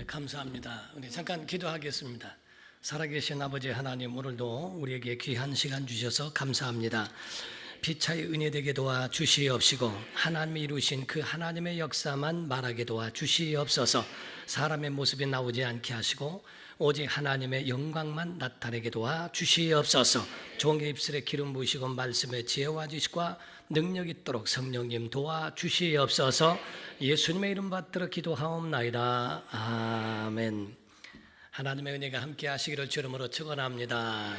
감사합니다. 우리 잠깐 기도하겠습니다. 살아계신 아버지 하나님, 오늘도 우리에게 귀한 시간 주셔서 감사합니다. 피차의 은혜되게 도와 주시옵시고 하나님이 이루신 그 하나님의 역사만 말하게 도와 주시옵소서. 사람의 모습이 나오지 않게 하시고 오직 하나님의 영광만 나타내게 도와 주시옵소서. 종의 입술에 기름 부으시고 말씀의 지혜와 지식과 능력 있도록 성령님 도와 주시옵소서. 예수님의 이름 받들어 기도하옵나이다. 아멘. 하나님의 은혜가 함께 하시기를 주름으로 축원합니다.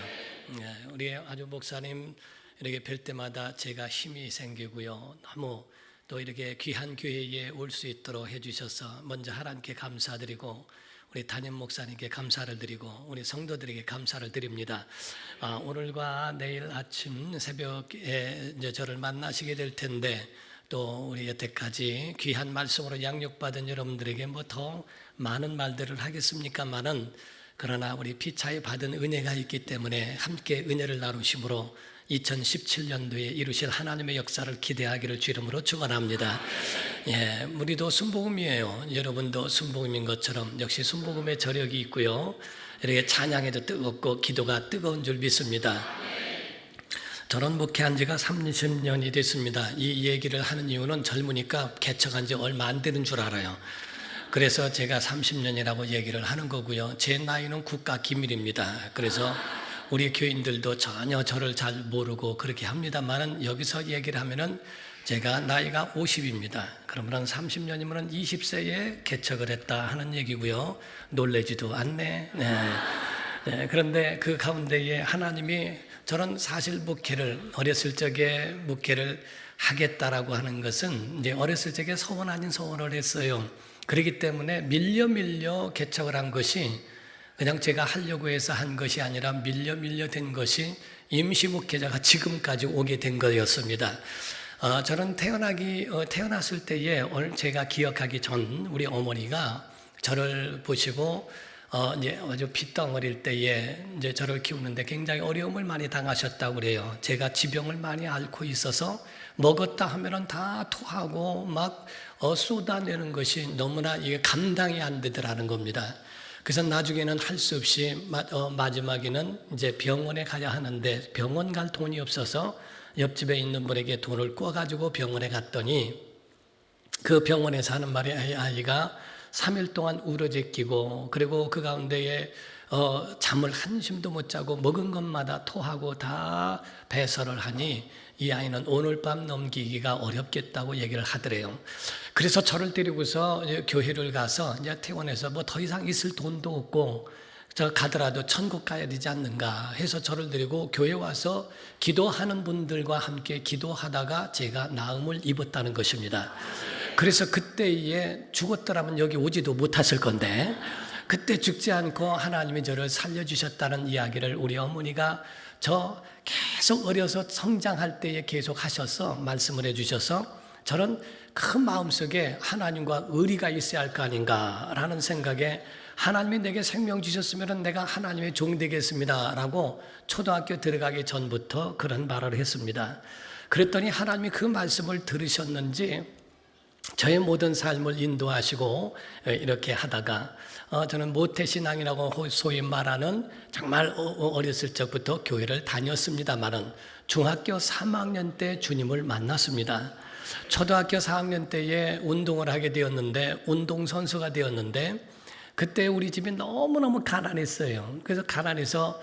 우리 아주 목사님 이렇게 뵐 때마다 제가 힘이 생기고요, 너무 또 이렇게 귀한 교회에 올 수 있도록 해주셔서 먼저 하나님께 감사드리고 우리 담임 목사님께 감사를 드리고 우리 성도들에게 감사를 드립니다. 오늘과 내일 아침 새벽에 이제 저를 만나시게 될 텐데 또 우리 여태까지 귀한 말씀으로 양육받은 여러분들에게 뭐 더 많은 말들을 하겠습니까마는, 그러나 우리 피차에 받은 은혜가 있기 때문에 함께 은혜를 나누심으로 2017년도에 이루실 하나님의 역사를 기대하기를 주 이름으로 축원합니다. 우리도 순복음이에요. 여러분도 순복음인 것처럼 역시 순복음의 저력이 있고요, 이렇게 찬양에도 뜨겁고 기도가 뜨거운 줄 믿습니다. 저는 목회한 지가 30년이 됐습니다. 이 얘기를 하는 이유는 젊으니까 개척한 지 얼마 안 되는 줄 알아요. 그래서 제가 30년이라고 얘기를 하는 거고요. 제 나이는 국가 기밀입니다. 그래서 우리 교인들도 전혀 저를 잘 모르고 그렇게 합니다만, 여기서 얘기를 하면은 제가 나이가 50입니다. 그러면 30년이면 20세에 개척을 했다 하는 얘기고요. 놀래지도 않네. 그런데 그 가운데에 하나님이 저는 사실 목회를 어렸을 적에 목회를 하겠다라고 하는 것은 이제 어렸을 적에 소원 아닌 소원을 했어요. 그렇기 때문에 밀려 개척을 한 것이 그냥 제가 하려고 해서 한 것이 아니라 밀려 된 것이 임시 목회자가 지금까지 오게 된 거였습니다. 저는 태어났을 때에 제가 기억하기 전 우리 어머니가 저를 보시고 이제 아주 핏덩어릴 때에 이제 저를 키우는데 굉장히 어려움을 많이 당하셨다고 그래요. 제가 지병을 많이 앓고 있어서 먹었다 하면은 다 토하고 막 쏟아내는 것이 너무나 이게 감당이 안 되더라는 겁니다. 그래서 나중에는 할 수 없이 마지막에는 이제 병원에 가야 하는데 병원 갈 돈이 없어서 옆집에 있는 분에게 돈을 꿔가지고 병원에 갔더니 그 병원에서 하는 말이 아이가 3일 동안 울어제끼고 그리고 그 가운데에 잠을 한숨도 못 자고 먹은 것마다 토하고 다 배설을 하니 이 아이는 오늘 밤 넘기기가 어렵겠다고 얘기를 하더래요. 그래서 저를 데리고서 교회를 가서 이제 퇴원해서 뭐 더 이상 있을 돈도 없고 저 가더라도 천국 가야 되지 않는가 해서 저를 데리고 교회 와서 기도하는 분들과 함께 기도하다가 제가 나음을 입었다는 것입니다. 그래서 그때에 죽었더라면 여기 오지도 못했을 건데 그때 죽지 않고 하나님이 저를 살려주셨다는 이야기를 우리 어머니가 저 계속 어려서 성장할 때에 계속 하셔서 말씀을 해주셔서 저는 큰 마음속에 하나님과 의리가 있어야 할 거 아닌가라는 생각에 하나님이 내게 생명 주셨으면 내가 하나님의 종 되겠습니다 라고 초등학교 들어가기 전부터 그런 말을 했습니다. 그랬더니 하나님이 그 말씀을 들으셨는지 저의 모든 삶을 인도하시고 이렇게 하다가 저는 모태신앙이라고 소위 말하는 정말 어렸을 적부터 교회를 다녔습니다만은 중학교 3학년 때 주님을 만났습니다. 초등학교 4학년 때에 운동을 하게 되었는데 운동선수가 되었는데 그때 우리 집이 너무너무 가난했어요. 그래서 가난해서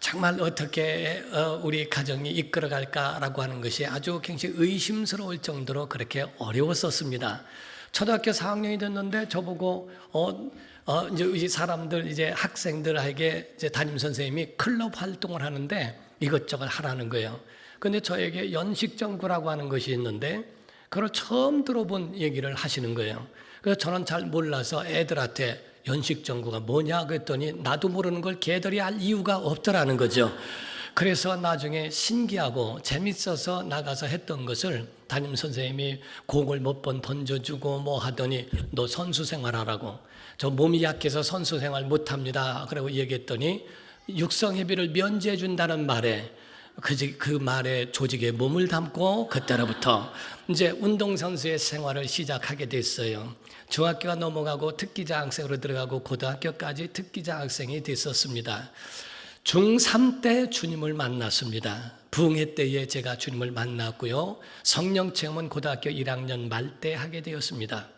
정말 어떻게 우리 가정이 이끌어갈까라고 하는 것이 아주 굉장히 의심스러울 정도로 그렇게 어려웠었습니다. 초등학교 4학년이 됐는데 저보고 이제 이 사람들 이제 학생들에게 이제 담임 선생님이 클럽 활동을 하는데 이것저것 하라는 거예요. 근데 저에게 연식정구라고 하는 것이 있는데 그걸 처음 들어본 얘기를 하시는 거예요. 그래서 저는 잘 몰라서 애들한테 연식정구가 뭐냐 그랬더니 나도 모르는 걸 걔들이 알 이유가 없더라는 거죠. 그래서 나중에 신기하고 재밌어서 나가서 했던 것을 담임 선생님이 공을 몇 번 던져주고 뭐 하더니 너 선수 생활하라고. 저 몸이 약해서 선수 생활 못합니다. 그러고 얘기했더니 육성회비를 면제해 준다는 말에 그 말에 조직에 몸을 담고 그때로부터 이제 운동선수의 생활을 시작하게 됐어요. 중학교가 넘어가고 특기자학생으로 들어가고 고등학교까지 특기자학생이 됐었습니다. 중3 때 주님을 만났습니다. 부흥회 때에 제가 주님을 만났고요. 성령체험은 고등학교 1학년 말 때 하게 되었습니다.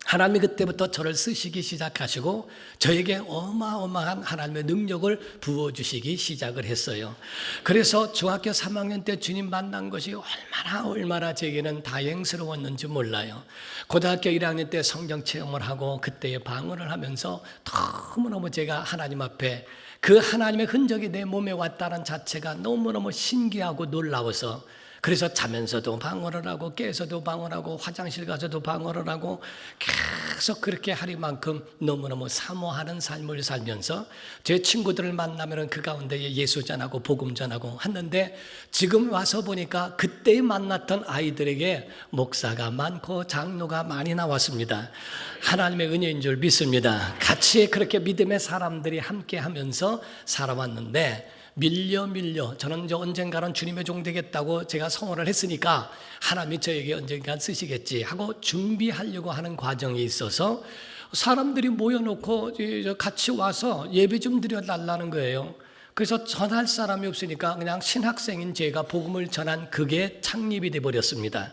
하나님이 그때부터 저를 쓰시기 시작하시고 저에게 어마어마한 하나님의 능력을 부어주시기 시작을 했어요. 그래서 중학교 3학년 때 주님 만난 것이 얼마나 제게는 다행스러웠는지 몰라요. 고등학교 1학년 때 성령 체험을 하고 그때의 방언을 하면서 너무너무 제가 하나님 앞에 그 하나님의 흔적이 내 몸에 왔다는 자체가 너무너무 신기하고 놀라워서 그래서 자면서도 방언을 하고 깨서도 방언하고 화장실 가서도 방언을 하고 계속 그렇게 하리만큼 너무너무 사모하는 삶을 살면서 제 친구들을 만나면 그 가운데 예수 전하고 복음 전하고 하는데 지금 와서 보니까 그때 만났던 아이들에게 목사가 많고 장로가 많이 나왔습니다. 하나님의 은혜인 줄 믿습니다. 같이 그렇게 믿음의 사람들이 함께 하면서 살아왔는데 밀려 저는 이제 언젠가는 주님의 종 되겠다고 제가 선언을 했으니까 하나님이 저에게 언젠가 쓰시겠지 하고 준비하려고 하는 과정이 있어서 사람들이 모여놓고 같이 와서 예배 좀 드려달라는 거예요. 그래서 전할 사람이 없으니까 그냥 신학생인 제가 복음을 전한 그게 창립이 되어버렸습니다.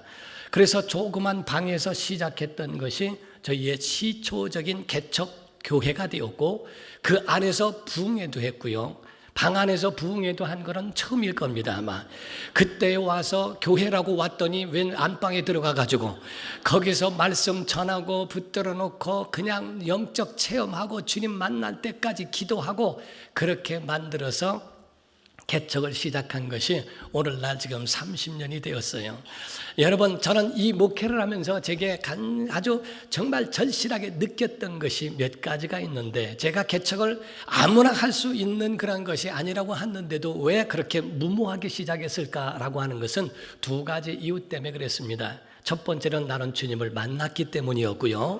그래서 조그만 방에서 시작했던 것이 저희의 시초적인 개척 교회가 되었고 그 안에서 부흥회도 했고요. 방 안에서 부흥회도 한 거는 처음일 겁니다 아마. 그때 와서 교회라고 왔더니 웬 안방에 들어가가지고 거기서 말씀 전하고 붙들어 놓고 그냥 영적 체험하고 주님 만날 때까지 기도하고 그렇게 만들어서 개척을 시작한 것이 오늘날 지금 30년이 되었어요. 여러분, 저는 이 목회를 하면서 제게 아주 정말 절실하게 느꼈던 것이 몇 가지가 있는데 제가 개척을 아무나 할 수 있는 그런 것이 아니라고 하는데도 왜 그렇게 무모하게 시작했을까라고 하는 것은 두 가지 이유 때문에 그랬습니다. 첫 번째는 나는 주님을 만났기 때문이었고요.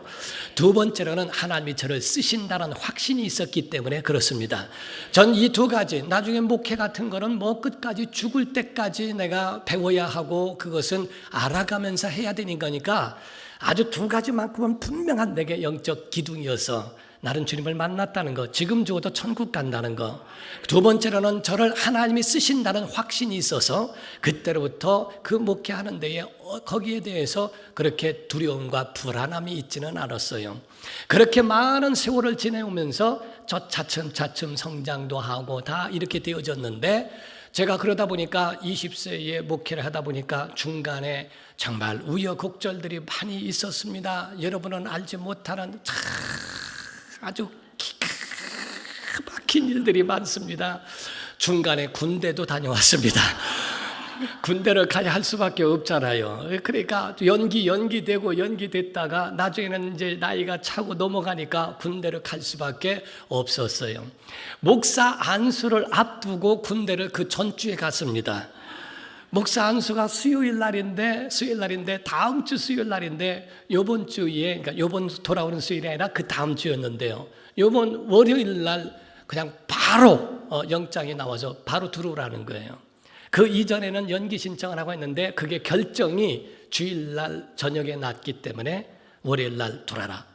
두 번째로는 하나님이 저를 쓰신다는 확신이 있었기 때문에 그렇습니다. 전 이 두 가지, 나중에 목회 같은 거는 뭐 끝까지 죽을 때까지 내가 배워야 하고 그것은 알아가면서 해야 되는 거니까 아주 두 가지만큼은 분명한 내게 영적 기둥이어서 나는 주님을 만났다는 거, 지금 죽어도 천국 간다는 거. 두 번째로는 저를 하나님이 쓰신다는 확신이 있어서 그때로부터 그 목회하는 데에 거기에 대해서 그렇게 두려움과 불안함이 있지는 않았어요. 그렇게 많은 세월을 지내오면서 저 차츰 성장도 하고 다 이렇게 되어졌는데 제가 그러다 보니까 20세에 목회를 하다 보니까 중간에 정말 우여곡절들이 많이 있었습니다. 여러분은 알지 못하는 아주 기가 막힌 일들이 많습니다. 중간에 군대도 다녀왔습니다. 군대를 가야 할 수밖에 없잖아요. 그러니까 연기됐다가 나중에는 이제 나이가 차고 넘어가니까 군대를 갈 수밖에 없었어요. 목사 안수를 앞두고 군대를 그 전주에 갔습니다. 목사 안수가 수요일 날인데 다음 주 수요일 날인데 요번 주에, 그러니까 요번 돌아오는 수요일이 아니라 그 다음 주였는데요. 요번 월요일 날 그냥 바로 영장이 나와서 바로 들어오라는 거예요. 그 이전에는 연기 신청을 하고 했는데 그게 결정이 주일날 저녁에 났기 때문에 월요일날 돌아라.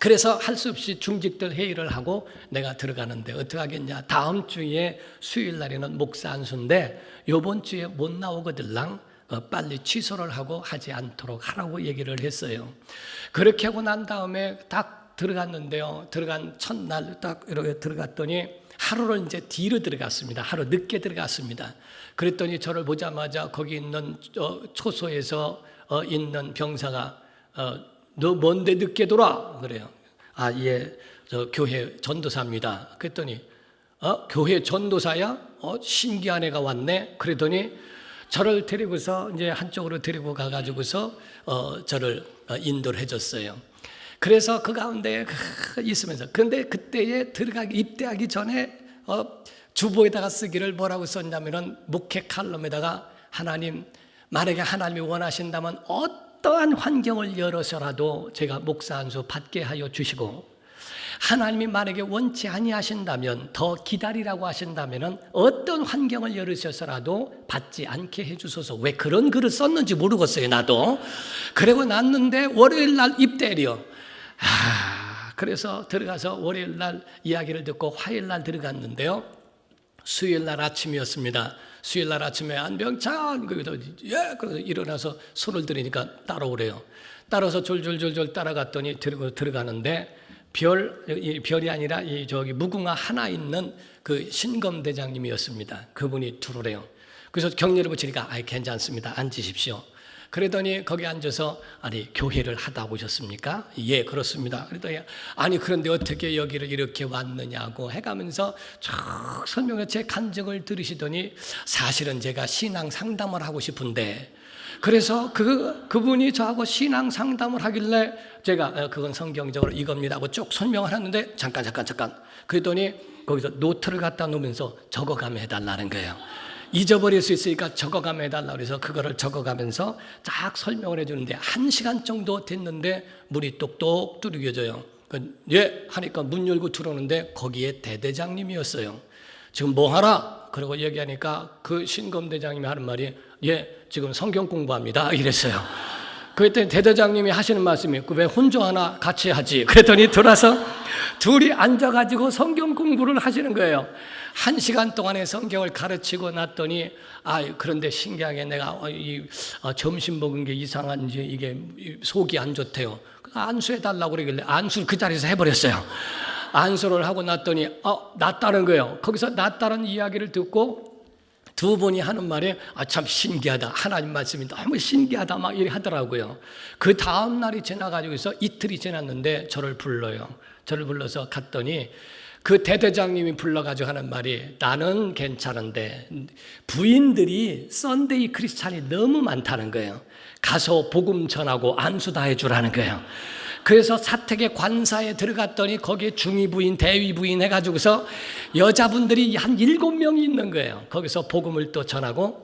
그래서 할 수 없이 중직들 회의를 하고 내가 들어가는데 어떻게 하겠냐. 다음 주에 수요일날에는 목사 안수인데 요번 주에 못 나오거들랑 빨리 취소를 하고 하지 않도록 하라고 얘기를 했어요. 그렇게 하고 난 다음에 딱 들어갔는데요. 들어간 첫날 딱 이렇게 들어갔더니 하루를 이제 뒤로 들어갔습니다. 하루 늦게 들어갔습니다. 그랬더니 저를 보자마자 거기 있는 초소에서 있는 병사가 너 뭔데 늦게 돌아? 그래요. 아, 예, 저 교회 전도사입니다. 그랬더니 교회 전도사야? 신기한 애가 왔네. 그랬더니 저를 데리고서 이제 한쪽으로 데리고 가가지고서 저를 인도를 해줬어요. 그래서 그 가운데 있으면서 근데 그때에 입대하기 전에 주보에다가 쓰기를 뭐라고 썼냐면은 목회 칼럼에다가 하나님, 만약에 하나님이 원하신다면 어떠한 환경을 열어서라도 제가 목사 안수 받게 하여 주시고 하나님이 만약에 원치 아니하신다면, 더 기다리라고 하신다면 어떤 환경을 열으셔서라도 받지 않게 해주소서. 왜 그런 글을 썼는지 모르겠어요, 나도. 그리고 났는데 월요일 날 입대려. 그래서 들어가서 월요일 날 이야기를 듣고 화요일 날 들어갔는데요, 수요일 날 아침이었습니다. 수요일 날 아침에 안병찬, 그래서 일어나서 손을 들으니까 따라오래요. 따라서 졸졸졸졸 따라갔더니 들어가는데 별이 아니라 저기 무궁화 하나 있는 그 신검 대장님이었습니다. 그분이 들어오래요. 그래서 격려를 붙이니까 괜찮습니다, 앉으십시오. 그러더니 거기 앉아서, 교회를 하다 오셨습니까? 예, 그렇습니다. 그러더니 그런데 어떻게 여기를 이렇게 왔느냐고 해가면서 쭉 설명해, 제 간증을 들으시더니, 사실은 제가 신앙 상담을 하고 싶은데, 그래서 그분이 저하고 신앙 상담을 하길래 제가 그건 성경적으로 이겁니다 하고 쭉 설명을 하는데, 잠깐 그랬더니 거기서 노트를 갖다 놓으면서 적어가며 해달라는 거예요. 잊어버릴 수 있으니까 적어가며 해달라고 해서 그거를 적어가면서 쫙 설명을 해주는데, 1시간 정도 됐는데 문이 똑똑 두드려져요. 예 하니까 문 열고 들어오는데 거기에 대대장님이었어요. 지금 뭐 하라? 그러고 얘기하니까 그 신검대장님이 하는 말이, 예 지금 성경 공부합니다 이랬어요. 그랬더니 대대장님이 하시는 말씀이, 왜 혼자 하나 같이 하지? 그랬더니 들어와서 둘이 앉아가지고 성경 공부를 하시는 거예요. 1시간 동안의 성경을 가르치고 났더니, 그런데 신기하게 내가 점심 먹은 게 이상한지 이게 속이 안 좋대요. 안수해달라고 그러길래 안수를 그 자리에서 해버렸어요. 안수를 하고 났더니 낫다는 거예요. 거기서 낫다는 이야기를 듣고 두 분이 하는 말에, 참 신기하다, 하나님 말씀이 너무 신기하다 막 이렇게 하더라고요. 그 다음 날이 지나가지고서 이틀이 지났는데 저를 불러요. 저를 불러서 갔더니 그 대대장님이 불러가지고 하는 말이, 나는 괜찮은데 부인들이 썬데이 크리스찬이 너무 많다는 거예요. 가서 복음 전하고 안수 다 해주라는 거예요. 그래서 사택의 관사에 들어갔더니 거기에 중위부인, 대위부인 해가지고서 여자분들이 한 7명이 있는 거예요. 거기서 복음을 또 전하고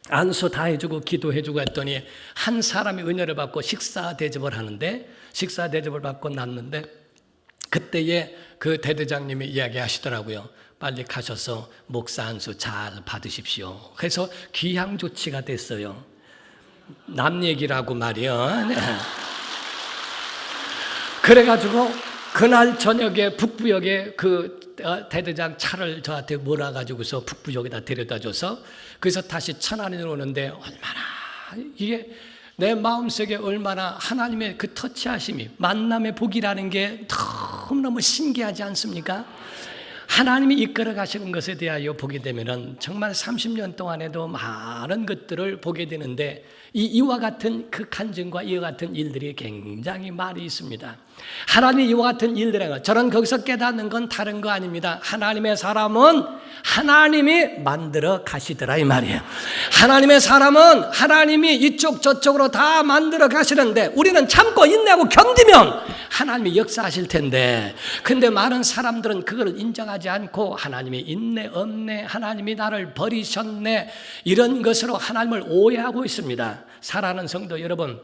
안수 다 해주고 기도해주고 했더니 한 사람이 은혜를 받고 식사 대접을 하는데, 식사 대접을 받고 났는데 그때에 그 대대장님이 이야기하시더라고요. 빨리 가셔서 목사 안수 잘 받으십시오. 그래서 귀향 조치가 됐어요. 남 얘기라고 말이요. 네. 그래가지고 그날 저녁에 북부역에 그 대대장 차를 저한테 몰아가지고서 북부역에다 데려다줘서, 그래서 다시 천안으로 오는데, 얼마나 이게 내 마음속에 얼마나 하나님의 그 터치하심이, 만남의 복이라는 게 너무너무 신기하지 않습니까? 하나님이 이끌어 가시는 것에 대하여 보게 되면은 정말 30년 동안에도 많은 것들을 보게 되는데, 이와 같은 그 간증과 이와 같은 일들이 굉장히 많이 있습니다. 하나님이 이와 같은 일들이라는 것, 저는 거기서 깨닫는 건 다른 거 아닙니다. 하나님의 사람은 하나님이 만들어 가시더라 이 말이에요. 하나님의 사람은 하나님이 이쪽 저쪽으로 다 만들어 가시는데, 우리는 참고 인내하고 견디면 하나님이 역사하실 텐데, 근데 많은 사람들은 그걸 인정하지 않고 하나님이 있네 없네, 하나님이 나를 버리셨네, 이런 것으로 하나님을 오해하고 있습니다. 사랑하는 성도 여러분,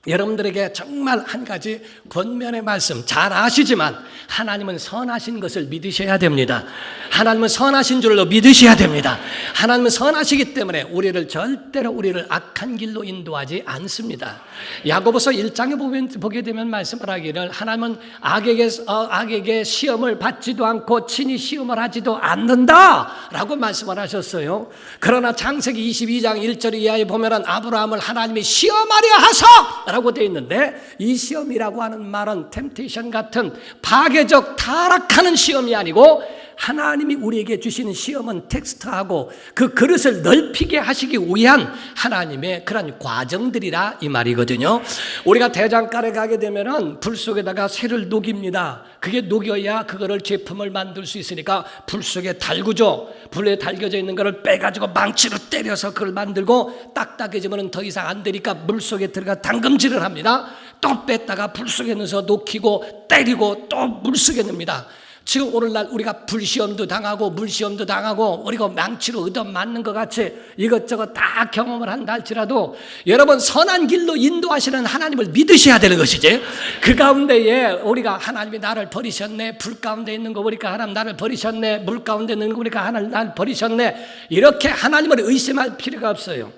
여러분들에게 정말 한 가지 권면의 말씀, 잘 아시지만 하나님은 선하신 것을 믿으셔야 됩니다. 하나님은 선하신 줄로 믿으셔야 됩니다. 하나님은 선하시기 때문에 절대로 우리를 악한 길로 인도하지 않습니다. 야고보서 1장에 보게 되면 말씀을 하기를, 하나님은 악에게 시험을 받지도 않고 친히 시험을 하지도 않는다라고 말씀을 하셨어요. 그러나 창세기 22장 1절 이하에 보면 아브라함을 하나님이 시험하려 하사 라고 되어 있는데, 이 시험이라고 하는 말은 템테이션 같은 파괴적 타락하는 시험이 아니고, 하나님이 우리에게 주시는 시험은 텍스트하고 그 그릇을 넓히게 하시기 위한 하나님의 그런 과정들이라 이 말이거든요. 우리가 대장간에 가게 되면은 불 속에다가 쇠를 녹입니다. 그게 녹여야 그거를 제품을 만들 수 있으니까 불 속에 달구죠. 불에 달겨져 있는 거를 빼가지고 망치로 때려서 그걸 만들고, 딱딱해지면 더 이상 안 되니까 물 속에 들어가 담금질을 합니다. 또 뺐다가 불 속에 넣어서 녹이고 때리고 또 물 속에 넣습니다. 지금 오늘날 우리가 불시험도 당하고 물시험도 당하고 우리가 망치로 얻어맞는 것 같이 이것저것 다 경험을 한다 할지라도 여러분 선한 길로 인도하시는 하나님을 믿으셔야 되는 것이지. 그 가운데에 우리가 하나님이 나를 버리셨네, 불 가운데 있는 거 보니까 하나님 나를 버리셨네, 물 가운데 있는 거 보니까 하나님 나를 버리셨네, 이렇게 하나님을 의심할 필요가 없어요.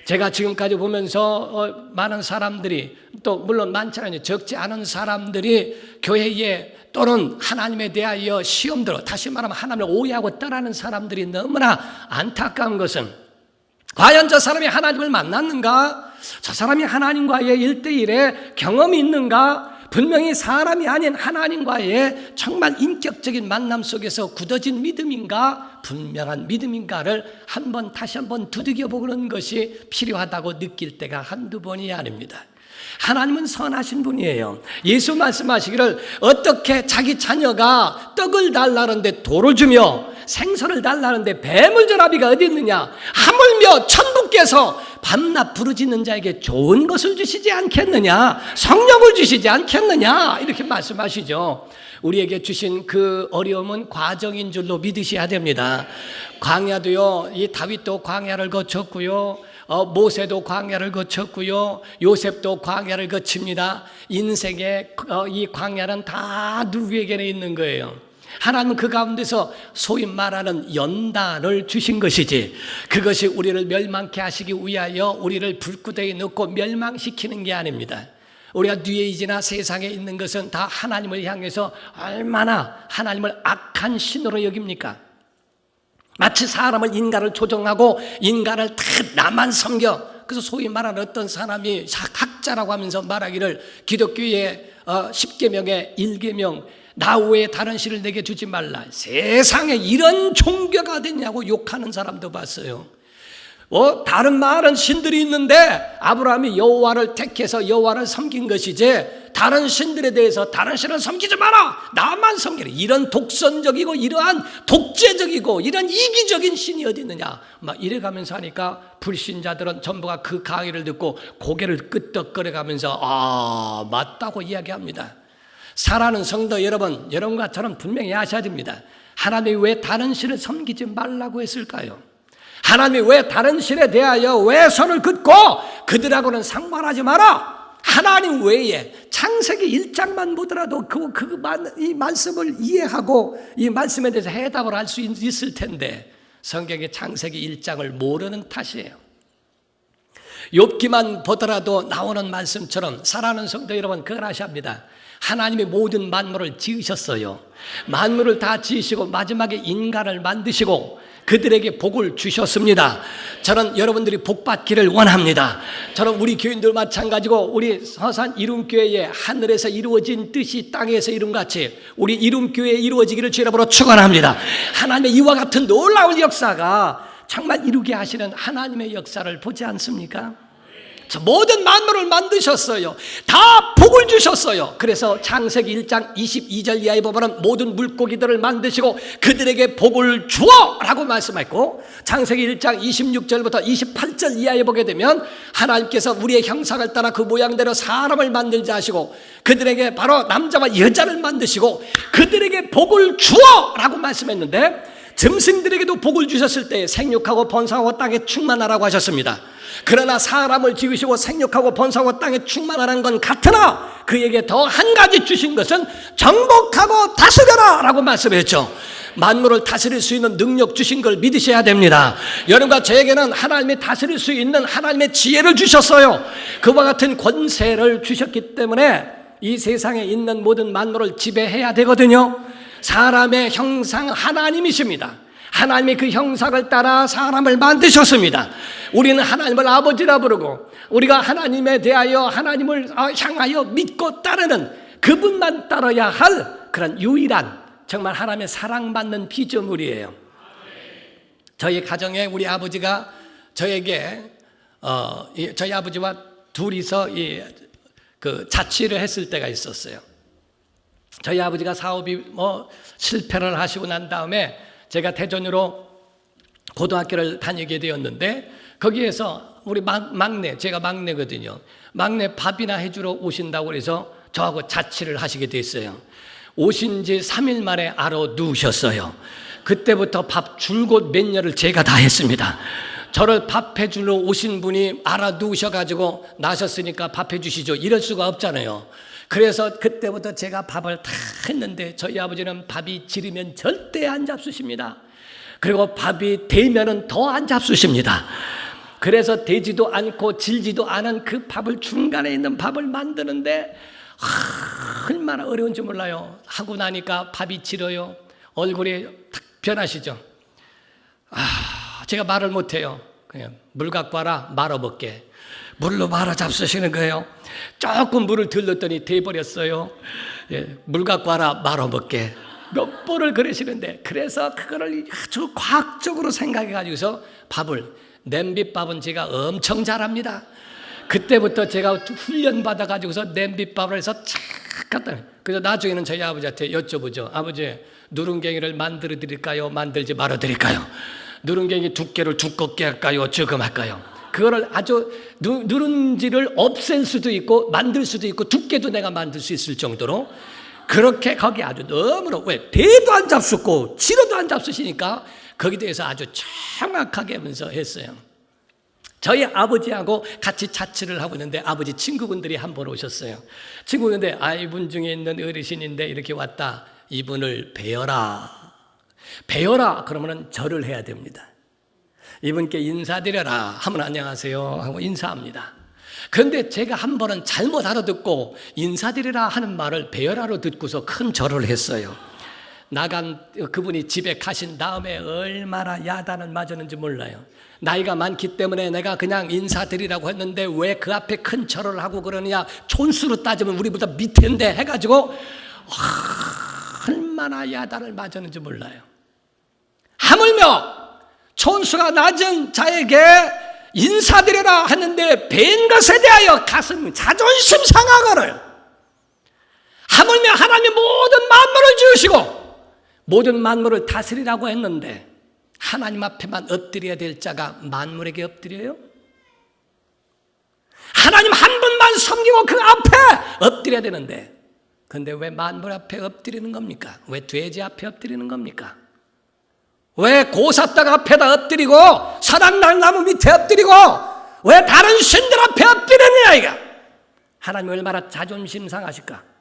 제가 지금까지 보면서 많은 사람들이, 또 물론 많지 않아요, 적지 않은 사람들이 교회에 또는 하나님에 대하여 시험들어, 다시 말하면 하나님을 오해하고 떠나는 사람들이 너무나 안타까운 것은, 과연 저 사람이 하나님을 만났는가? 저 사람이 하나님과의 1대1의 경험이 있는가? 분명히 사람이 아닌 하나님과의 정말 인격적인 만남 속에서 굳어진 믿음인가, 분명한 믿음인가를 다시 한번 두들겨보는 것이 필요하다고 느낄 때가 한두 번이 아닙니다. 하나님은 선하신 분이에요. 예수 말씀하시기를 어떻게 자기 자녀가 떡을 달라는데 돌을 주며 생선을 달라는데 뱀을전아비가 어디 있느냐, 하물며 천부께서 밤낮 부르짖는 자에게 좋은 것을 주시지 않겠느냐, 성령을 주시지 않겠느냐, 이렇게 말씀하시죠. 우리에게 주신 그 어려움은 과정인 줄로 믿으셔야 됩니다. 광야도요, 이 다윗도 광야를 거쳤고요, 모세도 광야를 거쳤고요, 요셉도 광야를 거칩니다. 인생의 이 광야는 다 누구에게나 있는 거예요. 하나님은 그 가운데서 소위 말하는 연단을 주신 것이지, 그것이 우리를 멸망케 하시기 위하여 우리를 불구덩이에 넣고 멸망시키는 게 아닙니다. 우리가 뉘에이지나 세상에 있는 것은 다 하나님을 향해서 얼마나 하나님을 악한 신으로 여깁니까? 마치 사람을, 인간을 조종하고 인간을 다 나만 섬겨. 그래서 소위 말하는 어떤 사람이 학자라고 하면서 말하기를 기독교의 10계명의 1계명, 나 외에 다른 신을 내게 주지 말라, 세상에 이런 종교가 됐냐고 욕하는 사람도 봤어요. 다른 많은 신들이 있는데 아브라함이 여호와를 택해서 여호와를 섬긴 것이지, 다른 신들에 대해서 다른 신을 섬기지 마라, 나만 섬기라, 이런 독선적이고 이러한 독재적이고 이런 이기적인 신이 어디 있느냐, 막 이래가면서 하니까 불신자들은 전부가 그 강의를 듣고 고개를 끄덕거려가면서 맞다고 이야기합니다. 사랑하는 성도 여러분, 여러분과 저는 분명히 아셔야 됩니다. 하나님이 왜 다른 신을 섬기지 말라고 했을까요? 하나님이 왜 다른 신에 대하여 왜 손을 긋고 그들하고는 상관하지 마라, 하나님 외에 창세기 1장만 보더라도 이 말씀을 이해하고 이 말씀에 대해서 해답을 할 수 있을 텐데 성경의 창세기 1장을 모르는 탓이에요. 욥기만 보더라도 나오는 말씀처럼, 사랑하는 성도 여러분, 그걸 아셔야 합니다. 하나님이 모든 만물을 지으셨어요. 만물을 다 지으시고 마지막에 인간을 만드시고 그들에게 복을 주셨습니다. 저는 여러분들이 복 받기를 원합니다. 저는 우리 교인들 마찬가지고 우리 서산 이룸교회에 하늘에서 이루어진 뜻이 땅에서 이룬같이 우리 이룸교회에 이루어지기를 주의 이름으로 축원합니다. 하나님의 이와 같은 놀라운 역사가 정말 이루게 하시는 하나님의 역사를 보지 않습니까? 모든 만물을 만드셨어요. 다 복을 주셨어요. 그래서 창세기 1장 22절 이하에 보면 모든 물고기들을 만드시고 그들에게 복을 주어 라고 말씀했고, 창세기 1장 26절부터 28절 이하에 보게 되면 하나님께서 우리의 형상을 따라 그 모양대로 사람을 만들자 하시고 그들에게 바로 남자와 여자를 만드시고 그들에게 복을 주어 라고 말씀했는데, 짐승들에게도 복을 주셨을 때 생육하고 번성하고 땅에 충만하라고 하셨습니다. 그러나 사람을 지으시고 생육하고 번성하고 땅에 충만하라는 건 같으나 그에게 더 한 가지 주신 것은 정복하고 다스려라 라고 말씀했죠. 만물을 다스릴 수 있는 능력 주신 걸 믿으셔야 됩니다. 여러분과 저에게는 하나님이 다스릴 수 있는 하나님의 지혜를 주셨어요. 그와 같은 권세를 주셨기 때문에 이 세상에 있는 모든 만물을 지배해야 되거든요. 사람의 형상 하나님이십니다. 하나님이 그 형상을 따라 사람을 만드셨습니다. 우리는 하나님을 아버지라 부르고 우리가 하나님에 대하여 하나님을 향하여 믿고 따르는 그분만 따라야 할 그런 유일한 정말 하나님의 사랑받는 피조물이에요. 저희 가정에 우리 아버지가 저에게 저희 아버지와 둘이서 그 자취를 했을 때가 있었어요. 저희 아버지가 사업이 실패를 하시고 난 다음에 제가 대전으로 고등학교를 다니게 되었는데 거기에서 우리 막내, 제가 막내거든요. 막내 밥이나 해주러 오신다고 해서 저하고 자취를 하시게 됐어요. 오신 지 3일 만에 알아 누우셨어요. 그때부터 밥 줄곧 몇 년을 제가 다 했습니다. 저를 밥해 주러 오신 분이 알아 누우셔가지고 나셨으니까 밥해 주시죠. 이럴 수가 없잖아요. 그래서 그때부터 제가 밥을 다 했는데 저희 아버지는 밥이 지르면 절대 안 잡수십니다. 그리고 밥이 되면은 더 안 잡수십니다. 그래서 되지도 않고 질지도 않은 그 밥을, 중간에 있는 밥을 만드는데 얼마나 어려운지 몰라요. 하고 나니까 밥이 질어요. 얼굴이 탁 변하시죠. 제가 말을 못해요. 그냥 물 갖고 와라, 말아먹게. 물로 말아 잡수시는 거예요. 조금 물을 들렀더니 돼버렸어요. 예, 물 갖고 와라, 말아먹게. 몇 번을 그러시는데, 그래서 그거를 아주 과학적으로 생각해가지고서 밥을, 냄비밥은 제가 엄청 잘합니다. 그때부터 제가 훈련받아가지고서 냄비밥을 해서 착 갖다. 그래서 나중에는 저희 아버지한테 여쭤보죠. 아버지, 누룽갱이를 만들어 드릴까요? 만들지 말아 드릴까요? 누룽갱이 두께를 두껍게 할까요? 적음 할까요? 그거를 아주 누룽지를 없앨 수도 있고 만들 수도 있고 두께도 내가 만들 수 있을 정도로 그렇게 거기 아주 너무나, 왜 배도 안 잡수고 지로도 안 잡수시니까 거기에 대해서 아주 정확하게 하면서 했어요. 저희 아버지하고 같이 자취를 하고 있는데 아버지 친구분들이 한 번 오셨어요. 친구분인데 이분 중에 있는 어르신인데 이렇게 왔다. 이분을 뵈어라. 뵈어라 그러면 절을 해야 됩니다. 이분께 인사드려라 하면 안녕하세요 하고 인사합니다. 그런데 제가 한 번은 잘못 알아듣고 인사드리라 하는 말을 뵈어라로 듣고서 큰 절을 했어요. 나간 그분이 집에 가신 다음에 얼마나 야단을 맞았는지 몰라요. 나이가 많기 때문에 내가 그냥 인사드리라고 했는데 왜 그 앞에 큰 절을 하고 그러느냐, 촌수로 따지면 우리보다 밑인데 해가지고 얼마나 야단을 맞았는지 몰라요. 하물며 촌수가 낮은 자에게 인사드려라 하는데 뵌 것에 대하여 가슴 자존심 상하거늘. 하물며 하나님이 모든 만물을 지으시고 모든 만물을 다스리라고 했는데 하나님 앞에만 엎드려야 될 자가 만물에게 엎드려요? 하나님 한 분만 섬기고 그 앞에 엎드려야 되는데, 그런데 왜 만물 앞에 엎드리는 겁니까? 왜 돼지 앞에 엎드리는 겁니까? 왜 고사떡 앞에다 엎드리고 사랑나무 밑에 엎드리고 왜 다른 신들 앞에 엎드리느냐 이가? 하나님 얼마나 자존심 상하실까?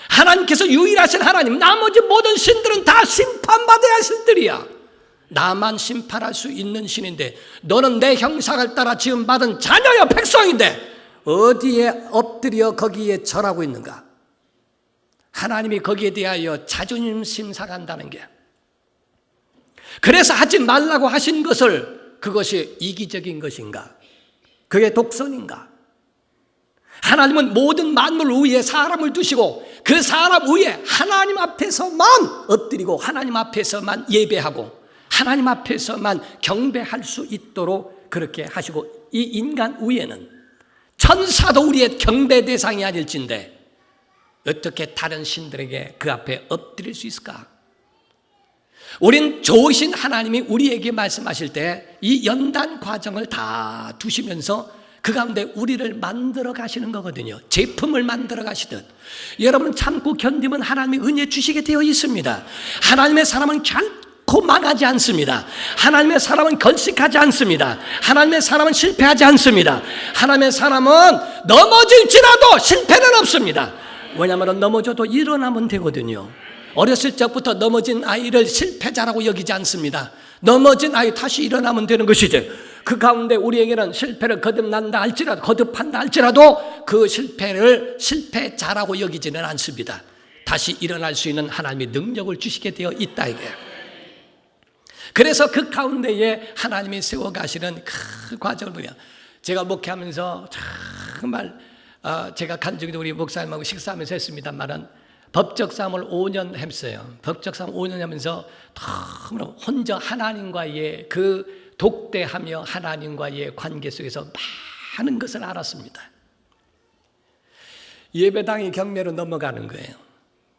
하나님께서 유일하신 하나님, 나머지 모든 신들은 다 심판받아야 할 신들이야. 나만 심판할 수 있는 신인데 너는 내 형상을 따라 지음받은 자녀여 백성인데 어디에 엎드려 거기에 절하고 있는가? 하나님이 거기에 대하여 자존심 상한다는 게, 그래서 하지 말라고 하신 것을 그것이 이기적인 것인가? 그게 독선인가? 하나님은 모든 만물 위에 사람을 두시고 그 사람 위에 하나님 앞에서만 엎드리고 하나님 앞에서만 예배하고 하나님 앞에서만 경배할 수 있도록 그렇게 하시고, 이 인간 위에는 천사도 우리의 경배 대상이 아닐진데 어떻게 다른 신들에게 그 앞에 엎드릴 수 있을까? 우린 좋으신 하나님이 우리에게 말씀하실 때 이 연단 과정을 다 두시면서 그 가운데 우리를 만들어 가시는 거거든요. 제품을 만들어 가시듯 여러분 참고 견디면 하나님이 은혜 주시게 되어 있습니다. 하나님의 사람은 결코 망하지 않습니다. 하나님의 사람은 결식하지 않습니다. 하나님의 사람은 실패하지 않습니다. 하나님의 사람은 넘어질지라도 실패는 없습니다. 왜냐하면 넘어져도 일어나면 되거든요. 어렸을 적부터 넘어진 아이를 실패자라고 여기지 않습니다. 넘어진 아이 다시 일어나면 되는 것이죠. 그 가운데 우리에게는 실패를 거듭난다 할지라도, 거듭한다 할지라도 그 실패를 실패자라고 여기지는 않습니다. 다시 일어날 수 있는 하나님의 능력을 주시게 되어 있다 이거예요. 그래서 그 가운데에 하나님이 세워가시는 그 과정을 보면, 제가 목회하면서 정말 제가 간증도 우리 목사님하고 식사하면서 했습니다만은 법적 싸움을 5년 했어요. 법적 싸움 5년 하면서 너무나 혼자 하나님과의 그 독대하며 하나님과의 관계 속에서 많은 것을 알았습니다. 예배당이 경매로 넘어가는 거예요.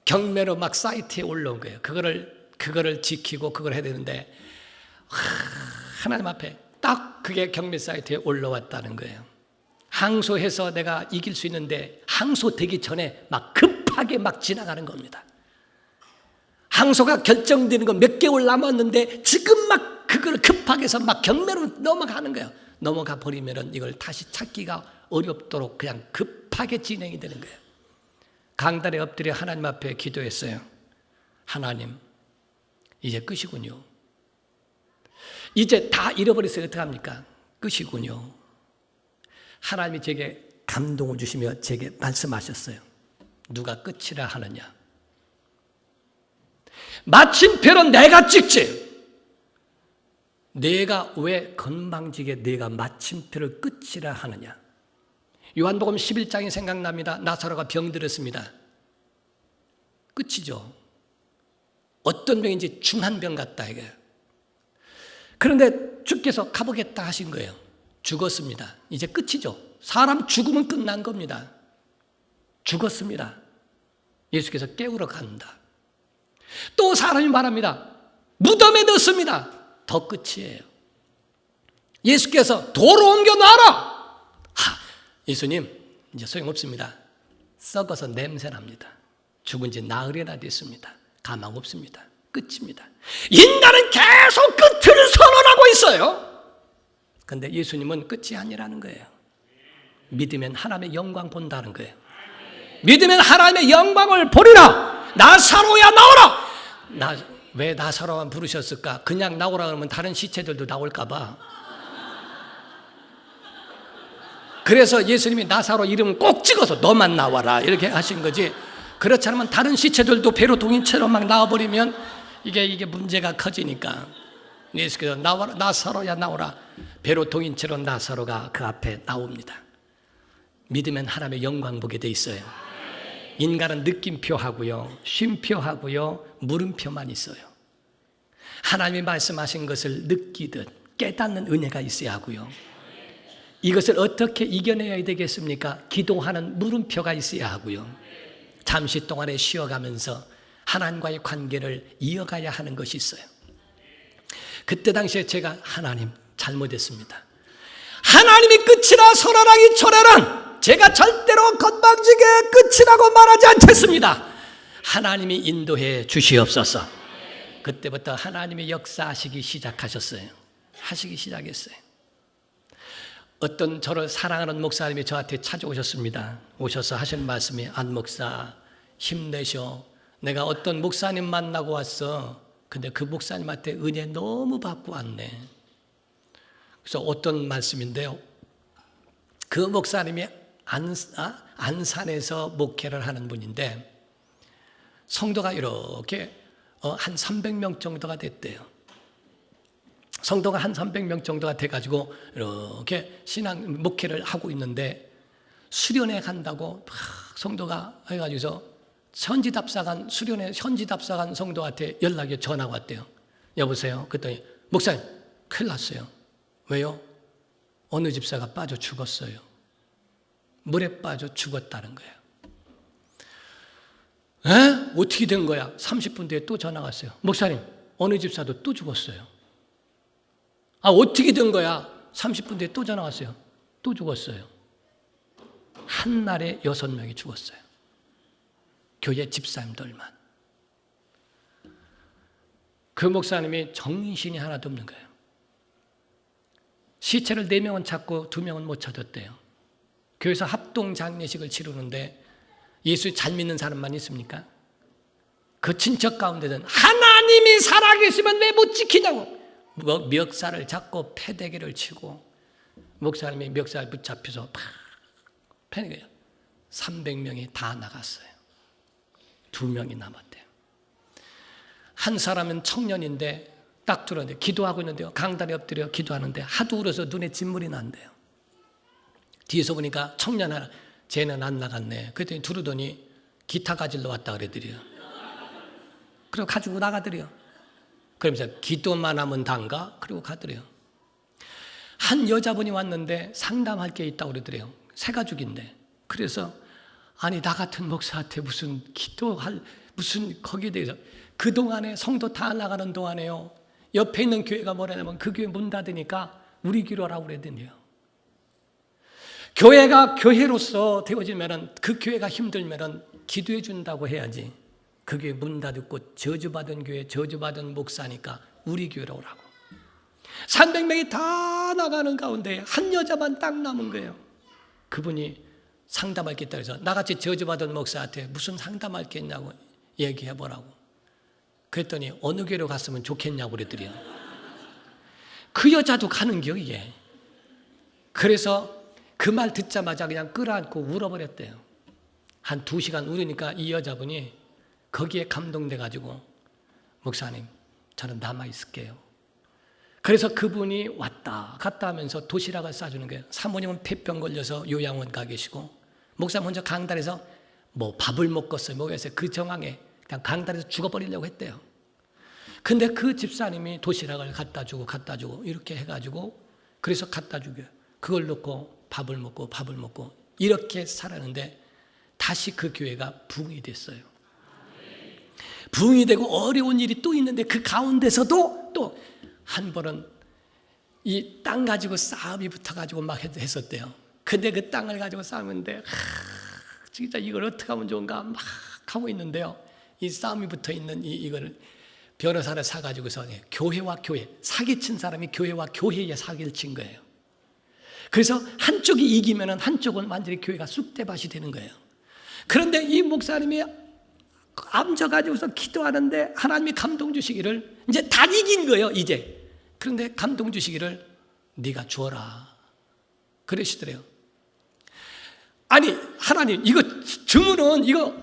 경매로 막 사이트에 올라온 거예요. 그거를 지키고 그걸 해야 되는데 하나님 앞에 딱 그게 경매 사이트에 올라왔다는 거예요. 항소해서 내가 이길 수 있는데 항소되기 전에 막 급하게 급하게 막 지나가는 겁니다. 항소가 결정되는 거 몇 개월 남았는데 지금 막 그걸 급하게 해서 막 경매로 넘어가는 거예요. 넘어가 버리면은 이걸 다시 찾기가 어렵도록 그냥 급하게 진행이 되는 거예요. 강단에 엎드려 하나님 앞에 기도했어요. 하나님, 이제 끝이군요. 이제 다 잃어버렸어요. 어떡합니까? 끝이군요. 하나님이 제게 감동을 주시며 제게 말씀하셨어요. 누가 끝이라 하느냐? 마침표는 내가 찍지. 내가 왜 건방지게 내가 마침표를 끝이라 하느냐? 요한복음 11장이 생각납니다. 나사로가 병들었습니다. 끝이죠. 어떤 병인지 중한 병 같다 이거예요. 그런데 주께서 가보겠다 하신 거예요. 죽었습니다. 이제 끝이죠. 사람 죽으면 끝난 겁니다. 죽었습니다. 예수께서 깨우러 간다. 또 사람이 말합니다. 무덤에 넣습니다. 더 끝이에요. 예수께서 도로 옮겨 놔라. 예수님, 이제 소용없습니다. 썩어서 냄새납니다. 죽은 지 나흘이나 됐습니다. 가망 없습니다. 끝입니다. 인간은 계속 끝을 선언하고 있어요. 그런데 예수님은 끝이 아니라는 거예요. 믿으면 하나님의 영광 본다는 거예요. 믿으면 하나님의 영광을 보리라. 나사로야 나오라. 왜 나사로만 부르셨을까? 그냥 나오라 그러면 다른 시체들도 나올까 봐. 그래서 예수님이 나사로 이름을 꼭 찍어서 너만 나와라 이렇게 하신 거지. 그렇지 않으면 다른 시체들도 배로 동인처럼 막 나와버리면 이게 문제가 커지니까 예수께서 나와라, 나사로야 나오라. 배로 동인처럼 나사로가 그 앞에 나옵니다. 믿으면 하나님의 영광 보게 돼 있어요. 인간은 느낌표하고요, 쉼표하고요, 물음표만 있어요. 하나님이 말씀하신 것을 느끼듯 깨닫는 은혜가 있어야 하고요. 이것을 어떻게 이겨내야 되겠습니까? 기도하는 물음표가 있어야 하고요. 잠시 동안에 쉬어가면서 하나님과의 관계를 이어가야 하는 것이 있어요. 그때 당시에 제가 하나님 잘못했습니다. 하나님이 끝이라 선언하기 전에는 제가 절대로 건방지게 끝이라고 말하지 않겠습니다. 하나님이 인도해 주시옵소서. 그때부터 하나님이 역사하시기 시작하셨어요. 하시기 시작했어요. 어떤 저를 사랑하는 목사님이 저한테 찾아오셨습니다. 오셔서 하신 말씀이 안 목사 힘내셔. 내가 어떤 목사님 만나고 왔어. 근데 그 목사님한테 은혜 너무 받고 왔네. 그래서 어떤 말씀인데요. 그 목사님이 안산에서 목회를 하는 분인데 성도가 이렇게 한 300명 정도가 됐대요. 성도가 한 300명 정도가 돼가지고 이렇게 신앙 목회를 하고 있는데 수련회 간다고 막 성도가 해가지고서 수련회 현지답사관 성도한테 연락이 전화가 왔대요. 여보세요? 그랬더니 목사님 큰일 났어요. 왜요? 어느 집사가 빠져 죽었어요. 물에 빠져 죽었다는 거예요. 에? 어떻게 된 거야? 30분 뒤에 또 전화가 왔어요. 목사님 어느 집사도 또 죽었어요. 어떻게 된 거야? 30분 뒤에 또 전화 왔어요. 또 죽었어요. 한 날에 6명이 죽었어요. 교회 집사님들만. 그 목사님이 정신이 하나도 없는 거예요. 시체를 4명은 찾고 2명은 못 찾았대요. 교회에서 합동 장례식을 치르는데 예수 잘 믿는 사람만 있습니까? 그 친척 가운데는 하나님이 살아계시면 왜 못 지키냐고 멱살을 잡고 패대기를 치고 목사님이 멱살 붙잡혀서 팍 패는 거예요. 300명이 다 나갔어요. 2명이 남았대요. 한 사람은 청년인데 딱 들었는데 기도하고 있는데요. 강단에 엎드려 기도하는데 하도 울어서 눈에 진물이 난대요. 뒤에서 보니까 청년 하나, 쟤는 안 나갔네. 그랬더니 두르더니 기타 가지러 왔다 그러더래요. 그리고 가지고 나가더래요. 그러면서 기도만 하면 단가? 그리고 가더래요. 한 여자분이 왔는데 상담할 게 있다고 그러더래요. 새 가족인데. 그래서 아니 나 같은 목사한테 무슨 기도할 무슨 거기에 대해서 그동안에 성도 다 나가는 동안에요. 옆에 있는 교회가 뭐라냐면 그 교회 문 닫으니까 우리 기도하라고 그러더니요. 교회가 교회로서 되어지면은 그 교회가 힘들면은 기도해 준다고 해야지. 그 교회 문 닫고 저주받은 교회, 저주받은 목사니까 우리 교회로 오라고. 300명이 다 나가는 가운데 한 여자만 딱 남은 거예요. 그분이 상담하겠다 해서 나같이 저주받은 목사한테 무슨 상담할 게 있냐고 얘기해보라고. 그랬더니 어느 교회로 갔으면 좋겠냐고 그랬더래요. 그 여자도 가는겨 이게. 그래서 그 말 듣자마자 그냥 끌어안고 울어버렸대요. 한 2시간 울으니까 이 여자분이 거기에 감동돼가지고 목사님 저는 남아있을게요. 그래서 그분이 왔다 갔다 하면서 도시락을 싸주는 거예요. 사모님은 폐병 걸려서 요양원 가 계시고 목사님 혼자 강단에서 뭐 밥을 먹겠어요. 뭐겠어요. 그 정황에 그냥 강단에서 죽어버리려고 했대요. 근데 그 집사님이 도시락을 갖다 주고 이렇게 해가지고 그래서 갖다 주고요. 그걸 놓고 밥을 먹고 이렇게 살았는데 다시 그 교회가 부흥이 됐어요. 부흥이 되고 어려운 일이 또 있는데 그 가운데서도 또 한 번은 이 땅 가지고 싸움이 붙어가지고 막 했었대요. 근데 그 땅을 가지고 싸우는데 진짜 이걸 어떻게 하면 좋은가 막 하고 있는데요. 이 싸움이 붙어 있는 이거를 변호사를 사가지고서 교회와 교회, 사기친 사람이 교회와 교회에 사기를 친 거예요. 그래서 한쪽이 이기면은 한쪽은 완전히 교회가 쑥대밭이 되는 거예요. 그런데 이 목사님이 앉아가지고서 기도하는데 하나님이 감동 주시기를 이제 다 이긴 거예요, 이제. 그런데 감동 주시기를 네가 주어라. 그러시더래요. 아니, 하나님, 이거 주문은 이거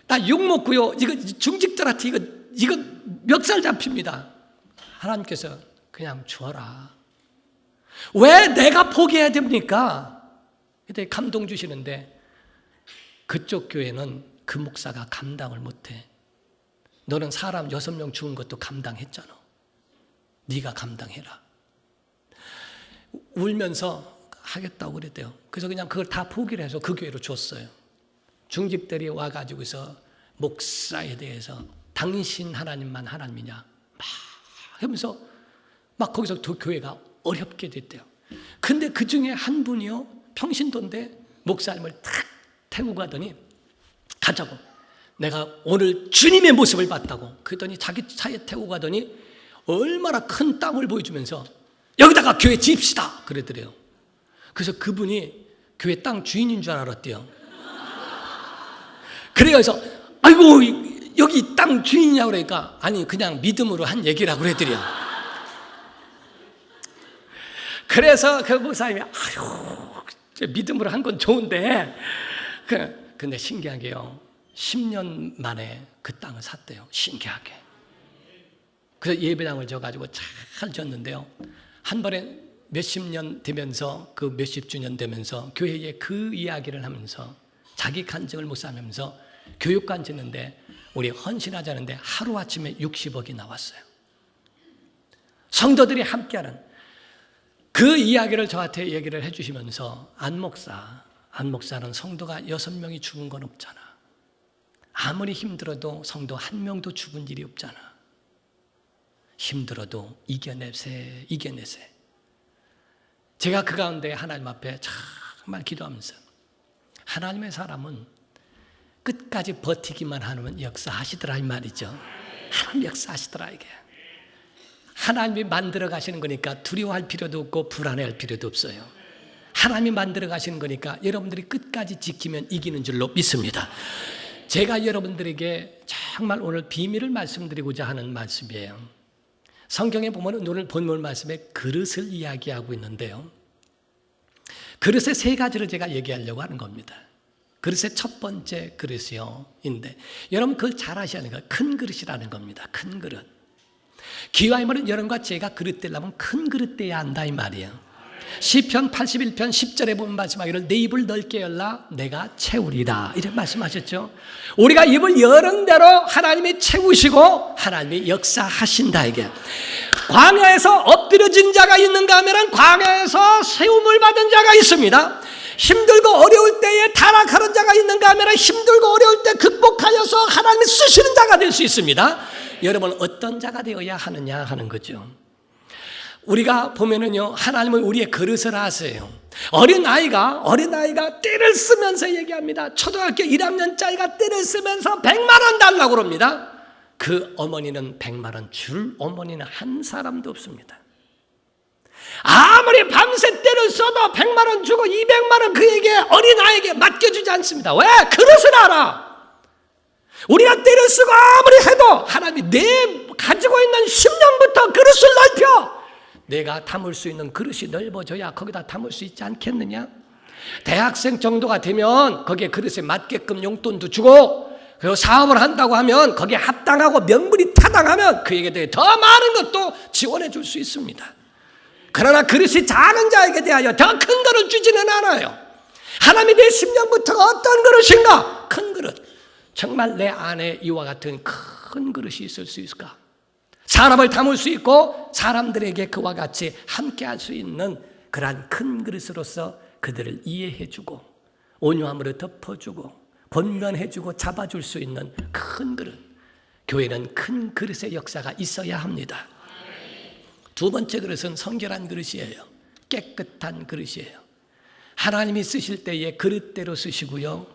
나 욕 먹고요. 이거 중직들한테 이거 멱살 잡힙니다. 하나님께서 그냥 주어라. 왜 내가 포기해야 됩니까? 그때 감동 주시는데 그쪽 교회는 그 목사가 감당을 못해. 너는 사람 6명 죽은 것도 감당했잖아. 네가 감당해라. 울면서 하겠다고 그랬대요. 그래서 그냥 그걸 다 포기를 해서 그 교회로 줬어요. 중직들이 와가지고서 목사에 대해서 당신 하나님만 하나님이냐 막 하면서 막 거기서 두 교회가 어렵게 됐대요. 근데 그 중에 한 분이요, 평신도인데 목사님을 탁 태우고 가더니 가자고. 내가 오늘 주님의 모습을 봤다고. 그랬더니 자기 차에 태우고 가더니 얼마나 큰 땅을 보여주면서 여기다가 교회 지읍시다 그러더래요. 그래서 그분이 교회 땅 주인인 줄 알았대요. 그래서 아이고 여기 땅 주인이냐고 그러니까 아니 그냥 믿음으로 한 얘기라고 그러더래요. 그래서 그 목사님이 아유 믿음으로 한 건 좋은데 근데 신기하게요 10년 만에 그 땅을 샀대요. 신기하게. 그래서 예배당을 져가지고 잘 졌는데요. 한 번에 몇십 년 되면서 그 몇십 주년 되면서 교회에 그 이야기를 하면서 자기 간증을 묵상하면서 교육관 짓는데 우리 헌신하자는데 하루아침에 60억이 나왔어요. 성도들이 함께하는 그 이야기를 저한테 얘기를 해주시면서 안 목사는 성도가 6명이 죽은 건 없잖아. 아무리 힘들어도 성도 한 명도 죽은 일이 없잖아. 힘들어도 이겨내세. 제가 그 가운데 하나님 앞에 정말 기도하면서 하나님의 사람은 끝까지 버티기만 하면 역사하시더라 이 말이죠. 하나님 역사하시더라 이게. 하나님이 만들어 가시는 거니까 두려워할 필요도 없고 불안해할 필요도 없어요. 하나님이 만들어 가시는 거니까 여러분들이 끝까지 지키면 이기는 줄로 믿습니다. 제가 여러분들에게 정말 오늘 비밀을 말씀드리고자 하는 말씀이에요. 성경에 보면 오늘 본문 말씀에 그릇을 이야기하고 있는데요. 그릇의 3가지를 제가 얘기하려고 하는 겁니다. 그릇의 첫 번째 그릇이요. 인데 여러분 그걸 잘 아셔야 하는 거예요. 큰 그릇이라는 겁니다. 큰 그릇. 기와이머는 여러분과 제가 그릇 되려면 큰 그릇 돼야 한다 이 말이에요. 시편 81편 10절에 보면 말씀하기를 내 입을 넓게 열라 내가 채우리라 이렇게 말씀하셨죠. 우리가 입을 여는 대로 하나님이 채우시고 하나님이 역사하신다. 이게 광야에서 엎드려진 자가 있는가 하면 광야에서 세움을 받은 자가 있습니다. 힘들고 어려울 때에 타락하는 자가 있는가 하면 힘들고 어려울 때 극복하여서 하나님이 쓰시는 자가 될 수 있습니다. 여러분 어떤 자가 되어야 하느냐 하는 거죠. 우리가 보면은요, 하나님은 우리의 그릇을 아세요. 어린아이가 떼를 쓰면서 얘기합니다. 초등학교 1학년짜리가 떼를 쓰면서 100만 원 달라고 그럽니다. 그 어머니는 100만 원 줄 어머니는 한 사람도 없습니다. 아무리 밤새 떼를 써도 100만 원 주고 200만 원 그에게, 어린아이에게 맡겨주지 않습니다. 왜? 그릇을 알아. 우리가 떼를 쓰고 아무리 해도 하나님이 내 가지고 있는 10년부터 그릇을 넓혀, 내가 담을 수 있는 그릇이 넓어져야 거기다 담을 수 있지 않겠느냐? 대학생 정도가 되면 거기에 그릇에 맞게끔 용돈도 주고, 그리고 사업을 한다고 하면 거기에 합당하고 명분이 타당하면 그에게 대해 더 많은 것도 지원해 줄 수 있습니다. 그러나 그릇이 작은 자에게 대하여 더 큰 그릇 주지는 않아요. 하나님이 내 10년부터 어떤 그릇인가? 큰 그릇. 정말 내 안에 이와 같은 큰 그릇이 있을 수 있을까? 사람을 담을 수 있고 사람들에게 그와 같이 함께 할 수 있는 그러한 큰 그릇으로서 그들을 이해해주고 온유함으로 덮어주고 권면해주고 잡아줄 수 있는 큰 그릇. 교회는 큰 그릇의 역사가 있어야 합니다. 두 번째 그릇은 성결한 그릇이에요. 깨끗한 그릇이에요. 하나님이 쓰실 때에 그릇대로 쓰시고요,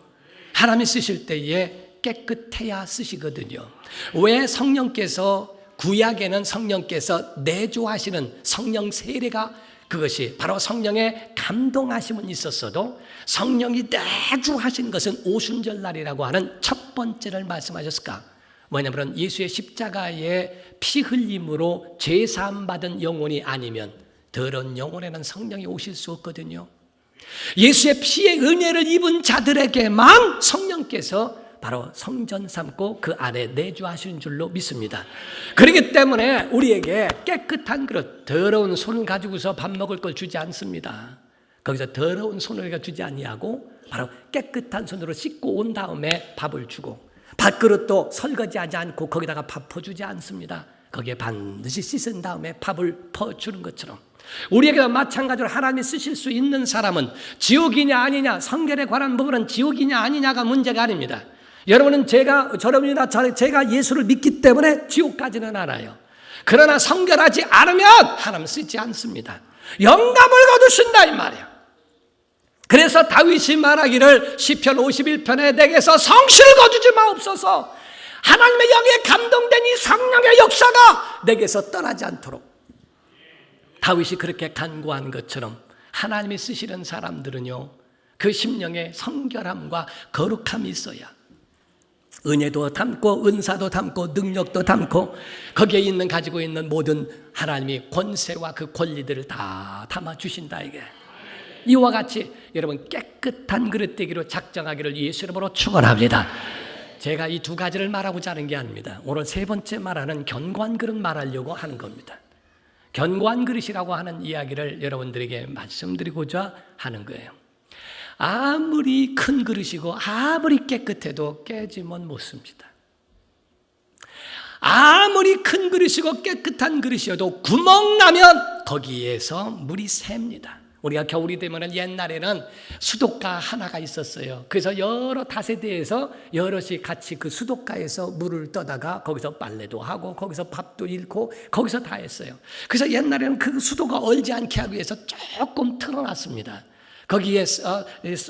하나님이 쓰실 때에 깨끗해야 쓰시거든요. 왜 성령께서, 구약에는 성령께서 내조하시는 성령 세례가, 그것이 바로 성령의 감동하심은 있었어도 성령이 내주하신 것은 오순절날이라고 하는 첫 번째를 말씀하셨을까? 뭐냐면 예수의 십자가의 피 흘림으로 죄사함 받은 영혼이 아니면 더러운 영혼에는 성령이 오실 수 없거든요. 예수의 피의 은혜를 입은 자들에게만 성령께서 바로 성전 삼고 그 안에 내주하시는 줄로 믿습니다. 그렇기 때문에 우리에게 깨끗한 그릇, 더러운 손 가지고서 밥 먹을 걸 주지 않습니다. 거기서 더러운 손을 주지 아니하고 바로 깨끗한 손으로 씻고 온 다음에 밥을 주고, 밥그릇도 설거지하지 않고 거기다가 밥 퍼주지 않습니다. 거기에 반드시 씻은 다음에 밥을 퍼주는 것처럼 우리에게도 마찬가지로 하나님이 쓰실 수 있는 사람은 지옥이냐 아니냐, 성결에 관한 부분은 지옥이냐 아니냐가 문제가 아닙니다. 여러분은 제가 예수를 믿기 때문에 지옥까지는 알아요. 그러나 성결하지 않으면 하나님 쓰지 않습니다. 영감을 거두신다 이 말이에요. 그래서 다윗이 말하기를 시편 51편에 내게서 성실을 거두지 마옵소서, 하나님의 영에 감동된 이 성령의 역사가 내게서 떠나지 않도록. 다윗이 그렇게 간구한 것처럼 하나님이 쓰시는 사람들은요, 그 심령에 성결함과 거룩함이 있어야 은혜도 담고 은사도 담고 능력도 담고 거기에 가지고 있는 모든 하나님이 권세와 그 권리들을 다 담아주신다 이게. 이와 같이 여러분 깨끗한 그릇 되기로 작정하기를 예수 이름으로 축원합니다. 제가 이 두 가지를 말하고자 하는 게 아닙니다. 오늘 세 번째 말하는 견고한 그릇 말하려고 하는 겁니다. 견고한 그릇이라고 하는 이야기를 여러분들에게 말씀드리고자 하는 거예요. 아무리 큰 그릇이고 아무리 깨끗해도 깨지면 못 씁니다. 아무리 큰 그릇이고 깨끗한 그릇이어도 구멍 나면 거기에서 물이 새입니다. 우리가 겨울이 되면 옛날에는 수도가 하나가 있었어요. 그래서 여러 다세대에서 여럿이 같이 그 수도가에서 물을 떠다가 거기서 빨래도 하고 거기서 밥도 잃고 거기서 다 했어요. 그래서 옛날에는 그 수도가 얼지 않게 하기 위해서 조금 틀어놨습니다. 거기에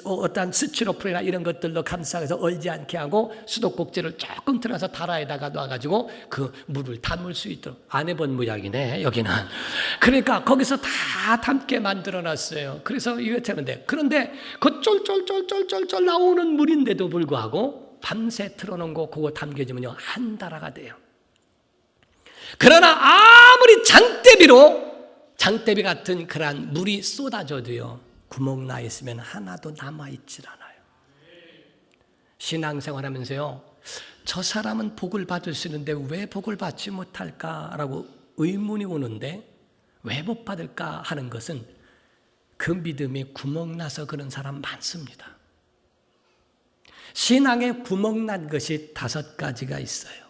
어떤 스티로폼이나 이런 것들로 감싸서 얼지 않게 하고 수도꼭지를 조금 틀어서 다라에다가 놔가지고 그 물을 담을 수 있도록. 안 해본 모양이네 여기는. 그러니까 거기서 다 담게 만들어놨어요. 그래서 이거 되는데, 그런데 그 쫄쫄쫄쫄쫄쫄 나오는 물인데도 불구하고 밤새 틀어놓은 거 그거 담겨지면요 한 다라가 돼요. 그러나 아무리 장대비 같은 그러한 물이 쏟아져도요 구멍 나 있으면 하나도 남아있질 않아요. 신앙생활하면서요, 저 사람은 복을 받을 수 있는데 왜 복을 받지 못할까라고 의문이 오는데, 왜 못 받을까 하는 것은 그 믿음이 구멍 나서 그런 사람 많습니다. 신앙에 구멍 난 것이 5가지가 있어요.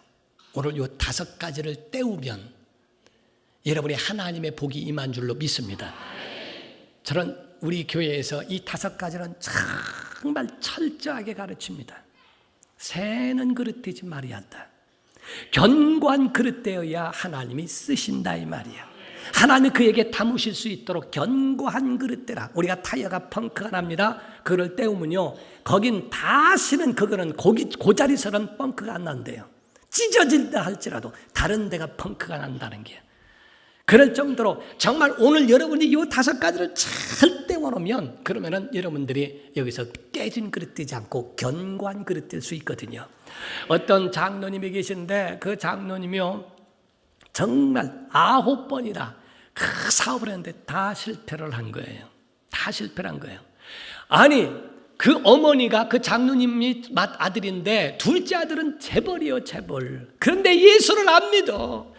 오늘 이 5가지를 떼우면 여러분이 하나님의 복이 임한 줄로 믿습니다. 저는 우리 교회에서 이 5가지는 정말 철저하게 가르칩니다. 새는 그릇 되지 말아야 한다. 견고한 그릇 되어야 하나님이 쓰신다 이 말이야. 하나님이 그에게 담으실 수 있도록 견고한 그릇대라. 우리가 타이어가 펑크가 납니다. 그걸 때우면요, 거긴 다시는 그거는 고자리서는 펑크가 안 난대요. 찢어진다 할지라도 다른 데가 펑크가 난다는 게. 그럴 정도로 정말 오늘 여러분이 이 5가지를 잘 때워놓으면, 그러면은 여러분들이 여기서 깨진 그릇 되지 않고 견고한 그릇 될 수 있거든요. 어떤 장로님이 계신데, 그 장로님이요, 정말 9번이나 그 사업을 했는데 다 실패를 한 거예요. 다 실패를 한 거예요. 아니, 그 어머니가 그 장로님이 맏아들인데 둘째 아들은 재벌이요, 재벌. 그런데 예수를 안 믿어.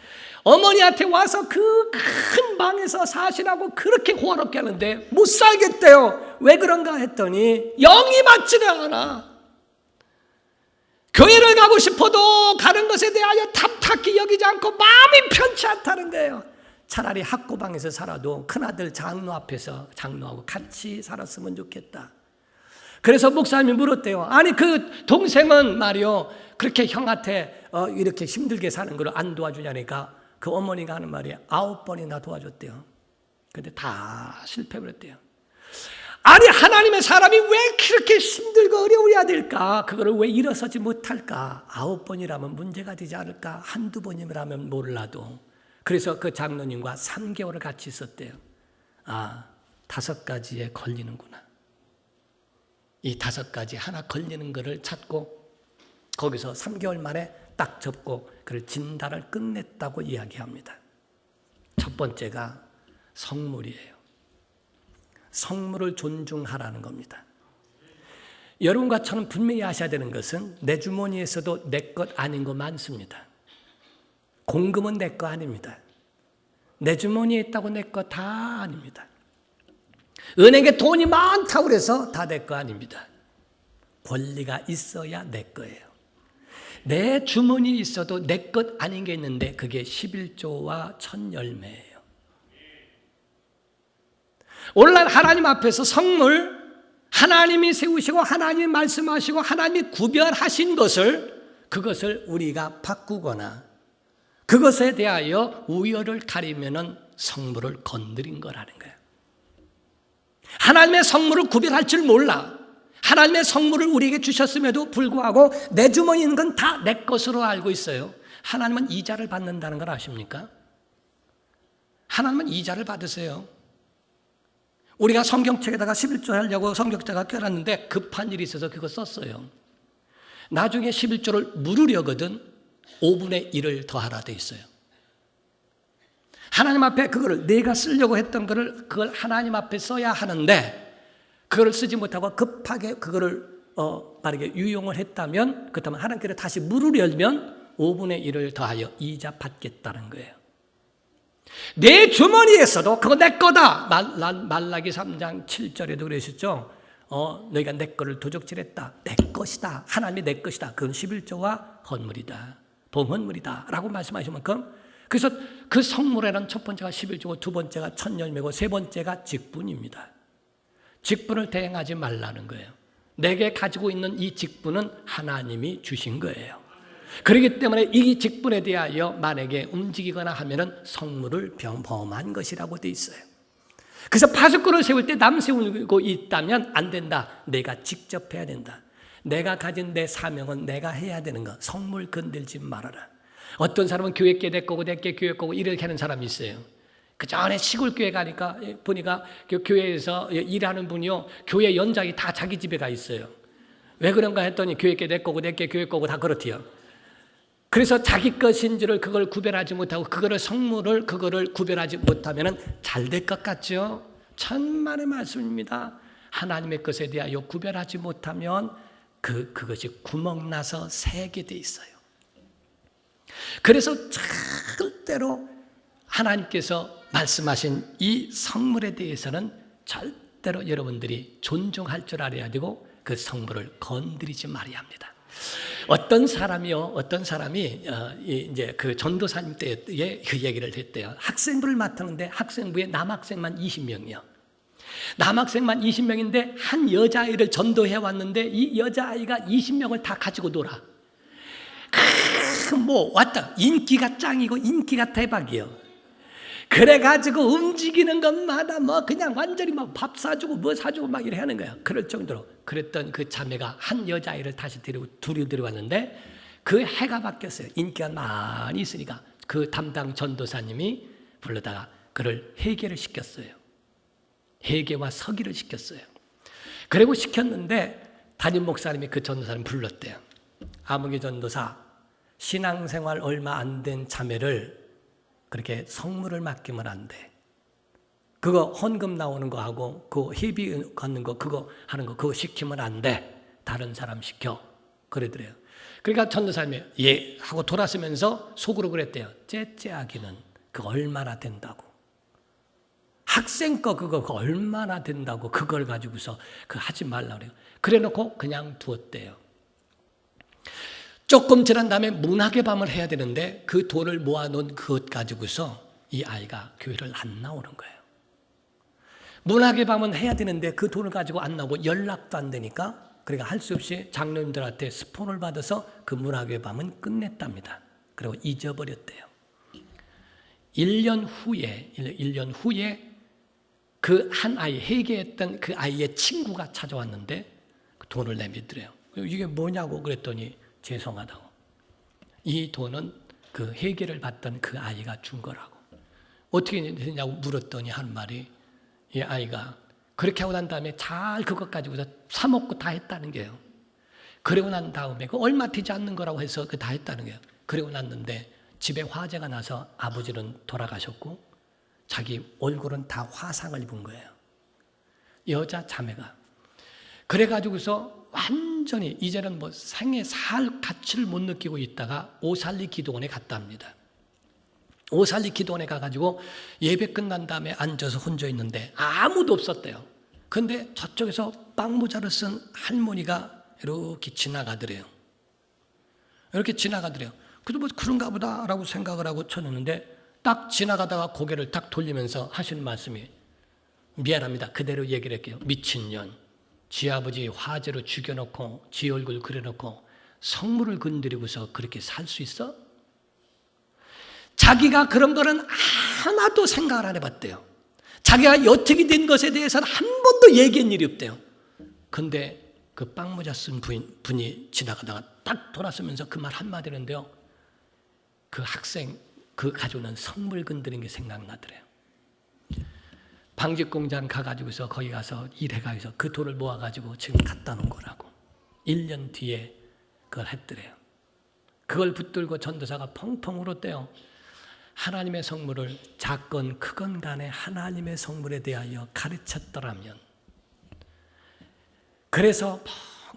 어머니한테 와서 그 큰 방에서 사시라고 그렇게 호화롭게 하는데 못 살겠대요. 왜 그런가 했더니 영이 맞지를 않아. 교회를 가고 싶어도 가는 것에 대하여 탑탁히 여기지 않고 마음이 편치 않다는 거예요. 차라리 학고방에서 살아도 큰아들 장로 앞에서 장로하고 같이 살았으면 좋겠다. 그래서 목사님이 물었대요. 아니, 그 동생은 말이요, 그렇게 형한테 이렇게 힘들게 사는 걸 안 도와주냐니까 그 어머니가 하는 말이 9번이나 도와줬대요. 근데 다 실패했대요. 아니, 하나님의 사람이 왜 그렇게 힘들고 어려워야 될까? 그거를 왜 일어서지 못할까? 9번이라면 문제가 되지 않을까? 한두 번이라면 몰라도. 그래서 그 장로님과 3개월을 같이 있었대요. 아, 5가지에 걸리는구나. 이 5가지 하나 걸리는 거를 찾고 거기서 3개월 만에 딱 접고 그를 진단을 끝냈다고 이야기합니다. 첫 번째가 성물이에요. 성물을 존중하라는 겁니다. 여러분과 저는 분명히 아셔야 되는 것은 내 주머니에서도 내 것 아닌 거 많습니다. 공금은 내 거 아닙니다. 내 주머니에 있다고 내 거 다 아닙니다. 은행에 돈이 많다고 해서 다 내 거 아닙니다. 권리가 있어야 내 거예요. 내 주머니에 있어도 내 것 아닌 게 있는데 그게 11조와 천열매예요. 오늘날 하나님 앞에서 성물, 하나님이 세우시고 하나님이 말씀하시고 하나님이 구별하신 그것을 우리가 바꾸거나 그것에 대하여 우열을 가리면은 성물을 건드린 거라는 거예요. 하나님의 성물을 구별할 줄 몰라. 하나님의 성물을 우리에게 주셨음에도 불구하고 내 주머니에 있는 건 다 내 것으로 알고 있어요. 하나님은 이자를 받는다는 걸 아십니까? 하나님은 이자를 받으세요. 우리가 성경책에다가 11조 하려고 성경책에다가 껴놨는데 급한 일이 있어서 그거 썼어요. 나중에 11조를 물으려거든 5분의 1을 더하라 돼 있어요. 하나님 앞에 그거를 내가 쓰려고 했던 거를 그걸 하나님 앞에 써야 하는데 그걸 쓰지 못하고 급하게 그거를 빠르게 유용을 했다면 그렇다면 하나님께 다시 물으려면 5분의 1을 더하여 이자 받겠다는 거예요. 내 주머니에서도 그거 내 거다. 말라기 3장 7절에도 그러셨죠. 너희가 내 거를 도적질했다. 내 것이다. 하나님이 내 것이다. 그건 11조와 헌물이다. 봉헌물이다. 라고 말씀하신 만큼 그래서 그 성물에는 첫 번째가 11조고 두 번째가 천열매고 세 번째가 직분입니다. 직분을 대행하지 말라는 거예요. 내게 가지고 있는 이 직분은 하나님이 주신 거예요. 그렇기 때문에 이 직분에 대하여 만약에 움직이거나 하면은 성물을 범한 것이라고 돼 있어요. 그래서 파수꾼을 세울 때 남 세우고 있다면 안 된다. 내가 직접 해야 된다. 내가 가진 내 사명은 내가 해야 되는 거. 성물 건들지 말아라. 어떤 사람은 교회 께 내 거고 내 게 교회 거고 이렇게 하는 사람이 있어요. 그 전에 시골 교회 가니까 보니까 교회에서 일하는 분이요, 교회 연장이 다 자기 집에 가 있어요. 왜 그런가 했더니 교회 께 내 거고 내 게 교회 거고 다 그렇대요. 그래서 자기 것인지를 그걸 구별하지 못하고 그거를 성물을 그거를 구별하지 못하면은 잘 될 것 같죠? 천만의 말씀입니다. 하나님의 것에 대하여 구별하지 못하면 그것이 구멍 나서 새게 돼 있어요. 그래서 절대로 하나님께서 말씀하신 이 성물에 대해서는 절대로 여러분들이 존중할 줄 알아야 되고 그 성물을 건드리지 말아야 합니다. 어떤 사람이 이제 그 전도사님 때에 그 얘기를 했대요. 학생부를 맡았는데 학생부에 남학생만 20명이요. 남학생만 20명인데 한 여자아이를 전도해 왔는데 이 여자아이가 20명을 다 가지고 놀아. 왔다. 인기가 짱이고 인기가 대박이요. 그래가지고 움직이는 것마다 뭐 그냥 완전히 막 밥 사주고 뭐 사주고 막 이래 하는 거야. 그럴 정도로. 그랬던 그 자매가 한 여자아이를 다시 둘이 데려왔는데 그 해가 바뀌었어요. 인기가 많이 있으니까 그 담당 전도사님이 불러다가 그를 회개를 시켰어요. 회개와 서기를 시켰어요. 그리고 시켰는데 담임 목사님이 그 전도사님 불렀대요. 아무개 전도사, 신앙생활 얼마 안 된 자매를 그렇게 성물을 맡기면 안 돼. 그거 헌금 나오는 거 하고 그 회비 걷는 거 그거 하는 거 그거 시키면 안 돼. 다른 사람 시켜. 그러더래요. 그러니까 전도사님이 예 하고 돌아서면서 속으로 그랬대요. 째째하기는 그거 얼마나 된다고. 학생 거 그거 얼마나 된다고 그걸 가지고서 그 하지 말라 그래요. 그래 놓고 그냥 두었대요. 조금 지난 다음에 문학의 밤을 해야 되는데 그 돈을 모아놓은 그것 가지고서 이 아이가 교회를 안 나오는 거예요. 문학의 밤은 해야 되는데 그 돈을 가지고 안 나오고 연락도 안 되니까 그러니까 할 수 없이 장로님들한테 스폰을 받아서 그 문학의 밤은 끝냈답니다. 그리고 잊어버렸대요. 1년 후에 그 한 아이, 회개했던 그 아이의 친구가 찾아왔는데 그 돈을 내밀더래요. 이게 뭐냐고 그랬더니 죄송하다고. 이 돈은 그 회개를 받던 그 아이가 준 거라고. 어떻게 되냐고 물었더니 한 말이 이 아이가 그렇게 하고 난 다음에 잘 그것 가지고서 사 먹고 다 했다는 거예요. 그러고 난 다음에 그 얼마 되지 않는 거라고 해서 그 다 했다는 거예요. 그러고 났는데 집에 화재가 나서 아버지는 돌아가셨고 자기 얼굴은 다 화상을 입은 거예요. 여자 자매가. 그래가지고서 완전히 이제는 뭐 생에 살 가치를 못 느끼고 있다가 오살리 기도원에 갔답니다. 오살리 기도원에 가가지고 예배 끝난 다음에 앉아서 혼자 있는데 아무도 없었대요. 근데 저쪽에서 빵모자를 쓴 할머니가 이렇게 지나가더래요. 이렇게 지나가더래요. 그래도 뭐 그런가 보다라고 생각을 하고 쳤는데 딱 지나가다가 고개를 딱 돌리면서 하시는 말씀이 미안합니다. 그대로 얘기를 할게요. 미친년. 지 아버지 화재로 죽여놓고 지 얼굴 그려놓고 성물을 건드리고서 그렇게 살 수 있어? 자기가 그런 거는 하나도 생각을 안 해봤대요. 자기가 어떻게 된 것에 대해서는 한 번도 얘기한 일이 없대요. 근데 그 빵모자 쓴 분이 지나가다가 딱 돌아서면서 그 말 한마디 하는데요. 그 학생 그 가져오는 성물 건드린 게 생각나더래요. 방직공장 가가지고서 거기 가서 일해가지고 그 돈을 모아가지고 지금 갖다 놓은 거라고. 1년 뒤에 그걸 했더래요. 그걸 붙들고 전도사가 펑펑 울었대요. 하나님의 성물을 작건 크건 간에 하나님의 성물에 대하여 가르쳤더라면. 그래서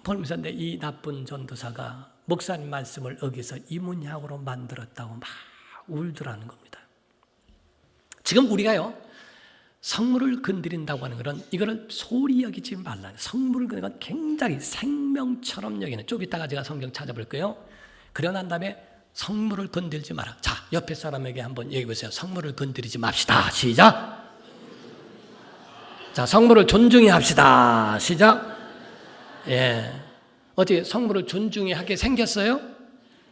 펑펑 울었는데 이 나쁜 전도사가 목사님 말씀을 어기서 이문약으로 만들었다고 막 울더라는 겁니다. 지금 우리가요 성물을 건드린다고 하는 것은 이거를 소리 여기지 말라는, 성물을 건드리는 건 굉장히 생명처럼 여기는. 좀 이따가 제가 성경 찾아볼 거예요. 그러고 난 다음에 성물을 건들지 마라. 자, 옆에 사람에게 한번 얘기해 보세요. 성물을 건드리지 맙시다. 시작. 자, 성물을 존중히 합시다. 시작. 예. 어떻게 성물을 존중히 하게 생겼어요?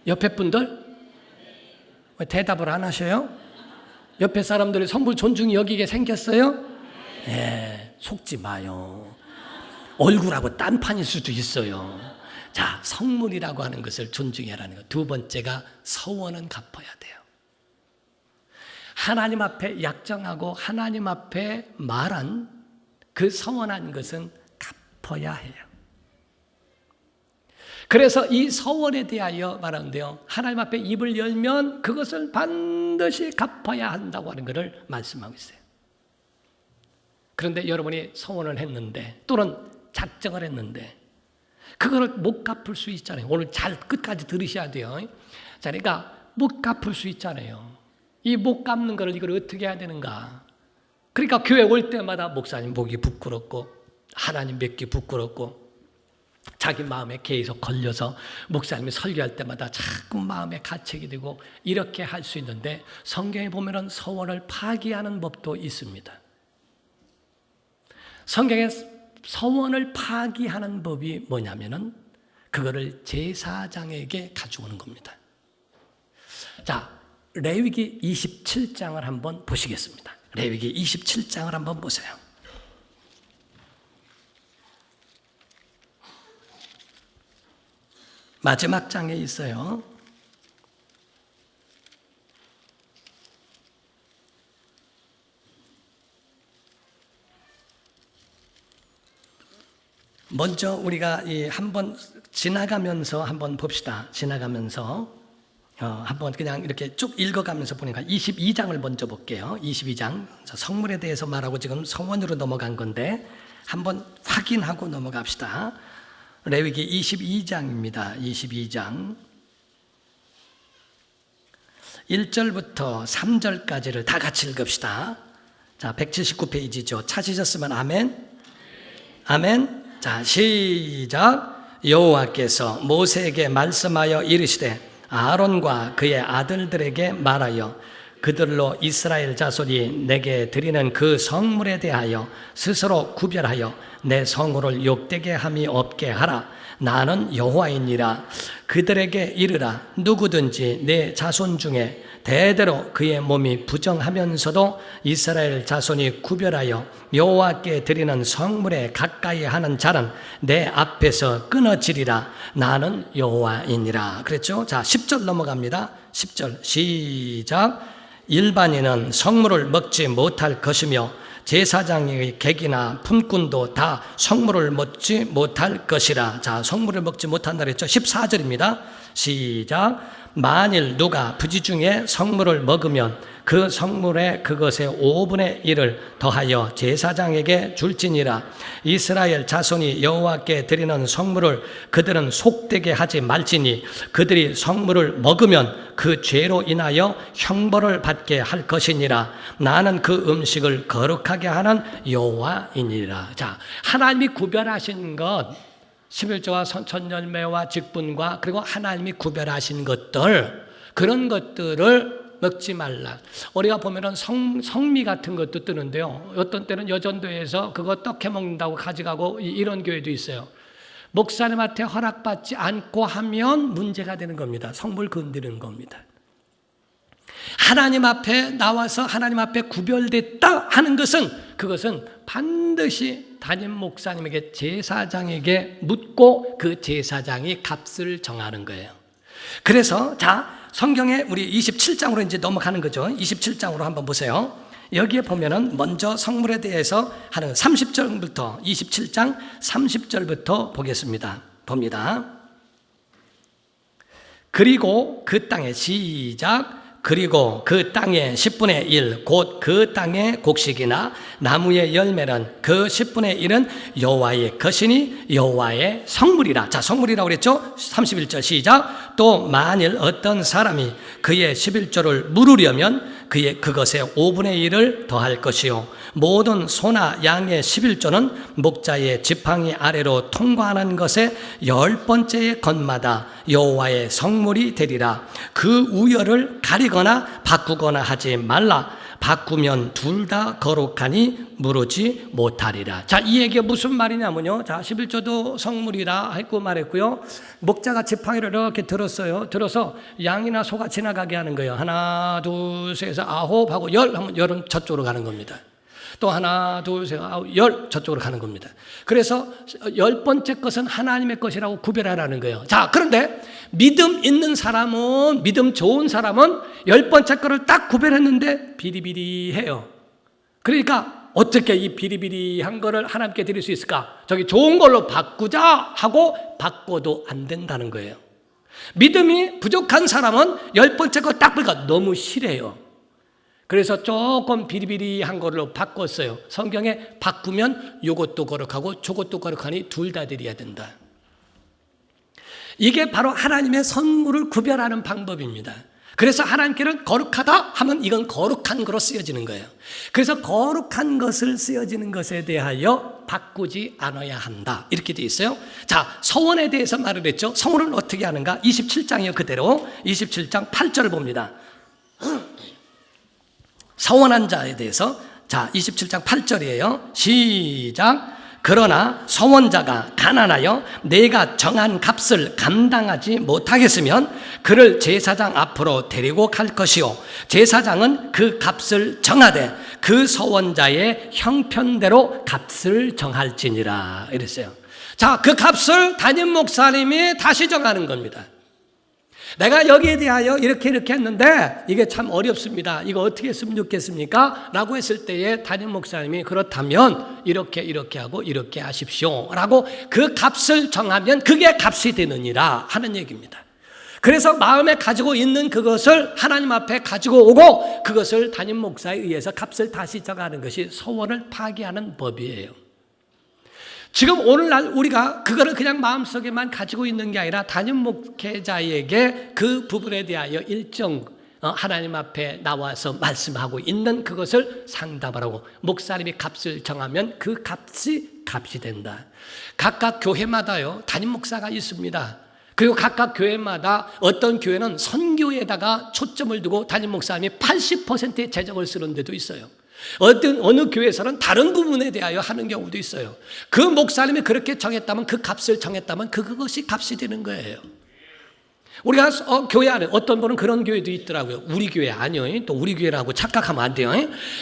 옆에 분들? 왜 대답을 안 하셔요? 옆에 사람들이 성물 존중히 여기게 생겼어요? 예, 속지 마요. 얼굴하고 딴판일 수도 있어요. 자, 성물이라고 하는 것을 존중해라는 것. 두 번째가 서원은 갚아야 돼요. 하나님 앞에 약정하고 하나님 앞에 말한 그 서원한 것은 갚아야 해요. 그래서 이 서원에 대하여 말하는데요. 하나님 앞에 입을 열면 그것을 반드시 갚아야 한다고 하는 것을 말씀하고 있어요. 그런데 여러분이 서원을 했는데 또는 작정을 했는데 그거를 못 갚을 수 있잖아요. 오늘 잘 끝까지 들으셔야 돼요. 자, 그러니까 못 갚을 수 있잖아요. 이 못 갚는 거를 이걸 어떻게 해야 되는가? 그러니까 교회 올 때마다 목사님 보기 부끄럽고 하나님 뵙기 부끄럽고 자기 마음에 계속 걸려서 목사님이 설교할 때마다 자꾸 마음에 가책이 되고 이렇게 할 수 있는데 성경에 보면은 서원을 파기하는 법도 있습니다. 성경에 서원을 파기하는 법이 뭐냐면은 그거를 제사장에게 가져오는 겁니다. 자, 레위기 27장을 한번 보시겠습니다. 레위기 27장을 한번 보세요. 마지막 장에 있어요. 먼저 우리가 한번 지나가면서 한번 봅시다. 지나가면서 한번 그냥 이렇게 쭉 읽어가면서 보니까 22장을 먼저 볼게요. 22장 성물에 대해서 말하고 지금 서원으로 넘어간 건데 한번 확인하고 넘어갑시다. 레위기 22장입니다. 22장 1절부터 3절까지를 다 같이 읽읍시다. 자, 179페이지죠. 찾으셨으면 아멘. 아멘. 자, 시작. 여호와께서 모세에게 말씀하여 이르시되 아론과 그의 아들들에게 말하여 그들로 이스라엘 자손이 내게 드리는 그 성물에 대하여 스스로 구별하여 내 성호를 욕되게 함이 없게 하라. 나는 여호와이니라. 그들에게 이르라. 누구든지 내 자손 중에 대대로 그의 몸이 부정하면서도 이스라엘 자손이 구별하여 여호와께 드리는 성물에 가까이 하는 자는 내 앞에서 끊어지리라. 나는 여호와이니라. 그랬죠? 자, 10절 넘어갑니다. 10절 시작. 일반인은 성물을 먹지 못할 것이며 제사장의 객이나 품꾼도 다 성물을 먹지 못할 것이라. 자, 성물을 먹지 못한다 그랬죠? 14절입니다. 시작. 만일 누가 부지 중에 성물을 먹으면 그 성물에 그것의 5분의 1을 더하여 제사장에게 줄지니라. 이스라엘 자손이 여호와께 드리는 성물을 그들은 속되게 하지 말지니 그들이 성물을 먹으면 그 죄로 인하여 형벌을 받게 할 것이니라. 나는 그 음식을 거룩하게 하는 여호와이니라. 자, 하나님이 구별하신 것 11조와 선천열매와 직분과 그리고 하나님이 구별하신 것들, 그런 것들을 먹지 말라. 우리가 보면은 성미 같은 것도 뜨는데요. 어떤 때는 여전도에서 그거 떡해 먹는다고 가져가고 이런 교회도 있어요. 목사님한테 허락받지 않고 하면 문제가 되는 겁니다. 성물 건드리는 겁니다. 하나님 앞에 나와서 하나님 앞에 구별됐다 하는 것은 그것은 반드시 담임 목사님에게 제사장에게 묻고 그 제사장이 값을 정하는 거예요. 그래서 자, 성경에 우리 27장으로 이제 넘어가는 거죠. 27장으로 한번 보세요. 여기에 보면은 먼저 성물에 대해서 하는 30절부터 27장 30절부터 보겠습니다. 봅니다. 그리고 그 땅에 시작. 그리고 그 땅의 10분의 1 곧 그 땅의 곡식이나 나무의 열매는 그 10분의 1은 여호와의 것이니 여호와의 성물이라. 자, 성물이라고 그랬죠? 31절 시작. 또 만일 어떤 사람이 그의 11조를 물으려면 그것의 5분의 1을 더할 것이요 모든 소나 양의 11조는 목자의 지팡이 아래로 통과하는 것의 10번째의 것마다 여호와의 성물이 되리라. 그 우열을 가리거나 바꾸거나 하지 말라. 바꾸면 둘 다 거룩하니 무르지 못하리라. 자, 이 얘기가 무슨 말이냐면요. 자, 11조도 성물이라 했고 말했고요. 목자가 지팡이를 이렇게 들었어요. 들어서 양이나 소가 지나가게 하는 거예요. 하나, 둘, 셋, 해서 9 하고 10 하면 10은 저쪽으로 가는 겁니다. 또 하나, 둘, 셋, 10 저쪽으로 가는 겁니다. 그래서 10번째 것은 하나님의 것이라고 구별하라는 거예요. 자, 그런데 믿음 있는 사람은, 믿음 좋은 사람은 10번째 거를 딱 구별했는데 비리비리해요. 그러니까 어떻게 이 비리비리한 거를 하나님께 드릴 수 있을까? 저기 좋은 걸로 바꾸자 하고 바꿔도 안 된다는 거예요. 믿음이 부족한 사람은 10번째 거 딱 보니까 너무 싫어요. 그래서 조금 비리비리한 걸로 바꿨어요. 성경에 바꾸면 이것도 거룩하고 저것도 거룩하니 둘 다 드려야 된다. 이게 바로 하나님의 선물을 구별하는 방법입니다. 그래서 하나님께는 거룩하다 하면 이건 거룩한 거로 쓰여지는 거예요. 그래서 거룩한 것을 쓰여지는 것에 대하여 바꾸지 않아야 한다. 이렇게 되어 있어요. 자, 서원에 대해서 말을 했죠. 서원은 어떻게 하는가? 27장이요. 그대로 27장 8절을 봅니다. 서원한 자에 대해서 자, 27장 8절이에요. 시작. 그러나 서원자가 가난하여 내가 정한 값을 감당하지 못하겠으면 그를 제사장 앞으로 데리고 갈 것이요 제사장은 그 값을 정하되 그 서원자의 형편대로 값을 정할지니라 이랬어요. 자, 그 값을 담임 목사님이 다시 정하는 겁니다. 내가 여기에 대하여 이렇게 했는데 이게 참 어렵습니다. 이거 어떻게 했으면 좋겠습니까? 라고 했을 때에 담임 목사님이 그렇다면 이렇게 하고 이렇게 하십시오 라고 그 값을 정하면 그게 값이 되느니라 하는 얘기입니다. 그래서 마음에 가지고 있는 그것을 하나님 앞에 가지고 오고 그것을 담임 목사에 의해서 값을 다시 정하는 것이 서원을 파기하는 법이에요. 지금 오늘날 우리가 그거를 그냥 마음속에만 가지고 있는 게 아니라 담임 목회자에게 그 부분에 대하여 일정 하나님 앞에 나와서 말씀하고 있는 그것을 상담을 하고 목사님이 값을 정하면 그 값이 된다. 각각 교회마다요 담임 목사가 있습니다. 그리고 각각 교회마다 어떤 교회는 선교에다가 초점을 두고 담임 목사님이 80%의 재정을 쓰는 데도 있어요. 어느 교회에서는 다른 부분에 대하여 하는 경우도 있어요. 그 목사님이 그렇게 정했다면 그 값을 정했다면 그것이 값이 되는 거예요. 우리가 교회 안에 어떤 분은 그런 교회도 있더라고요. 우리 교회 아니요. 또 우리 교회라고 착각하면 안 돼요.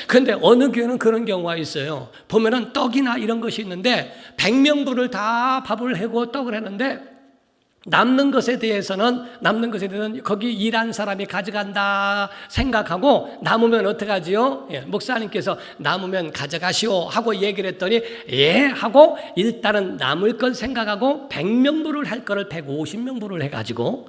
그런데 어느 교회는 그런 경우가 있어요. 보면은 떡이나 이런 것이 있는데 100명분을 다 밥을 해고 떡을 했는데 남는 것에 대해서는 거기 일한 사람이 가져간다 생각하고 남으면 어떡하지요? 목사님께서 남으면 가져가시오 하고 얘기를 했더니 예 하고 일단은 남을 걸 생각하고 100명분을 할 거를 150명분을 해가지고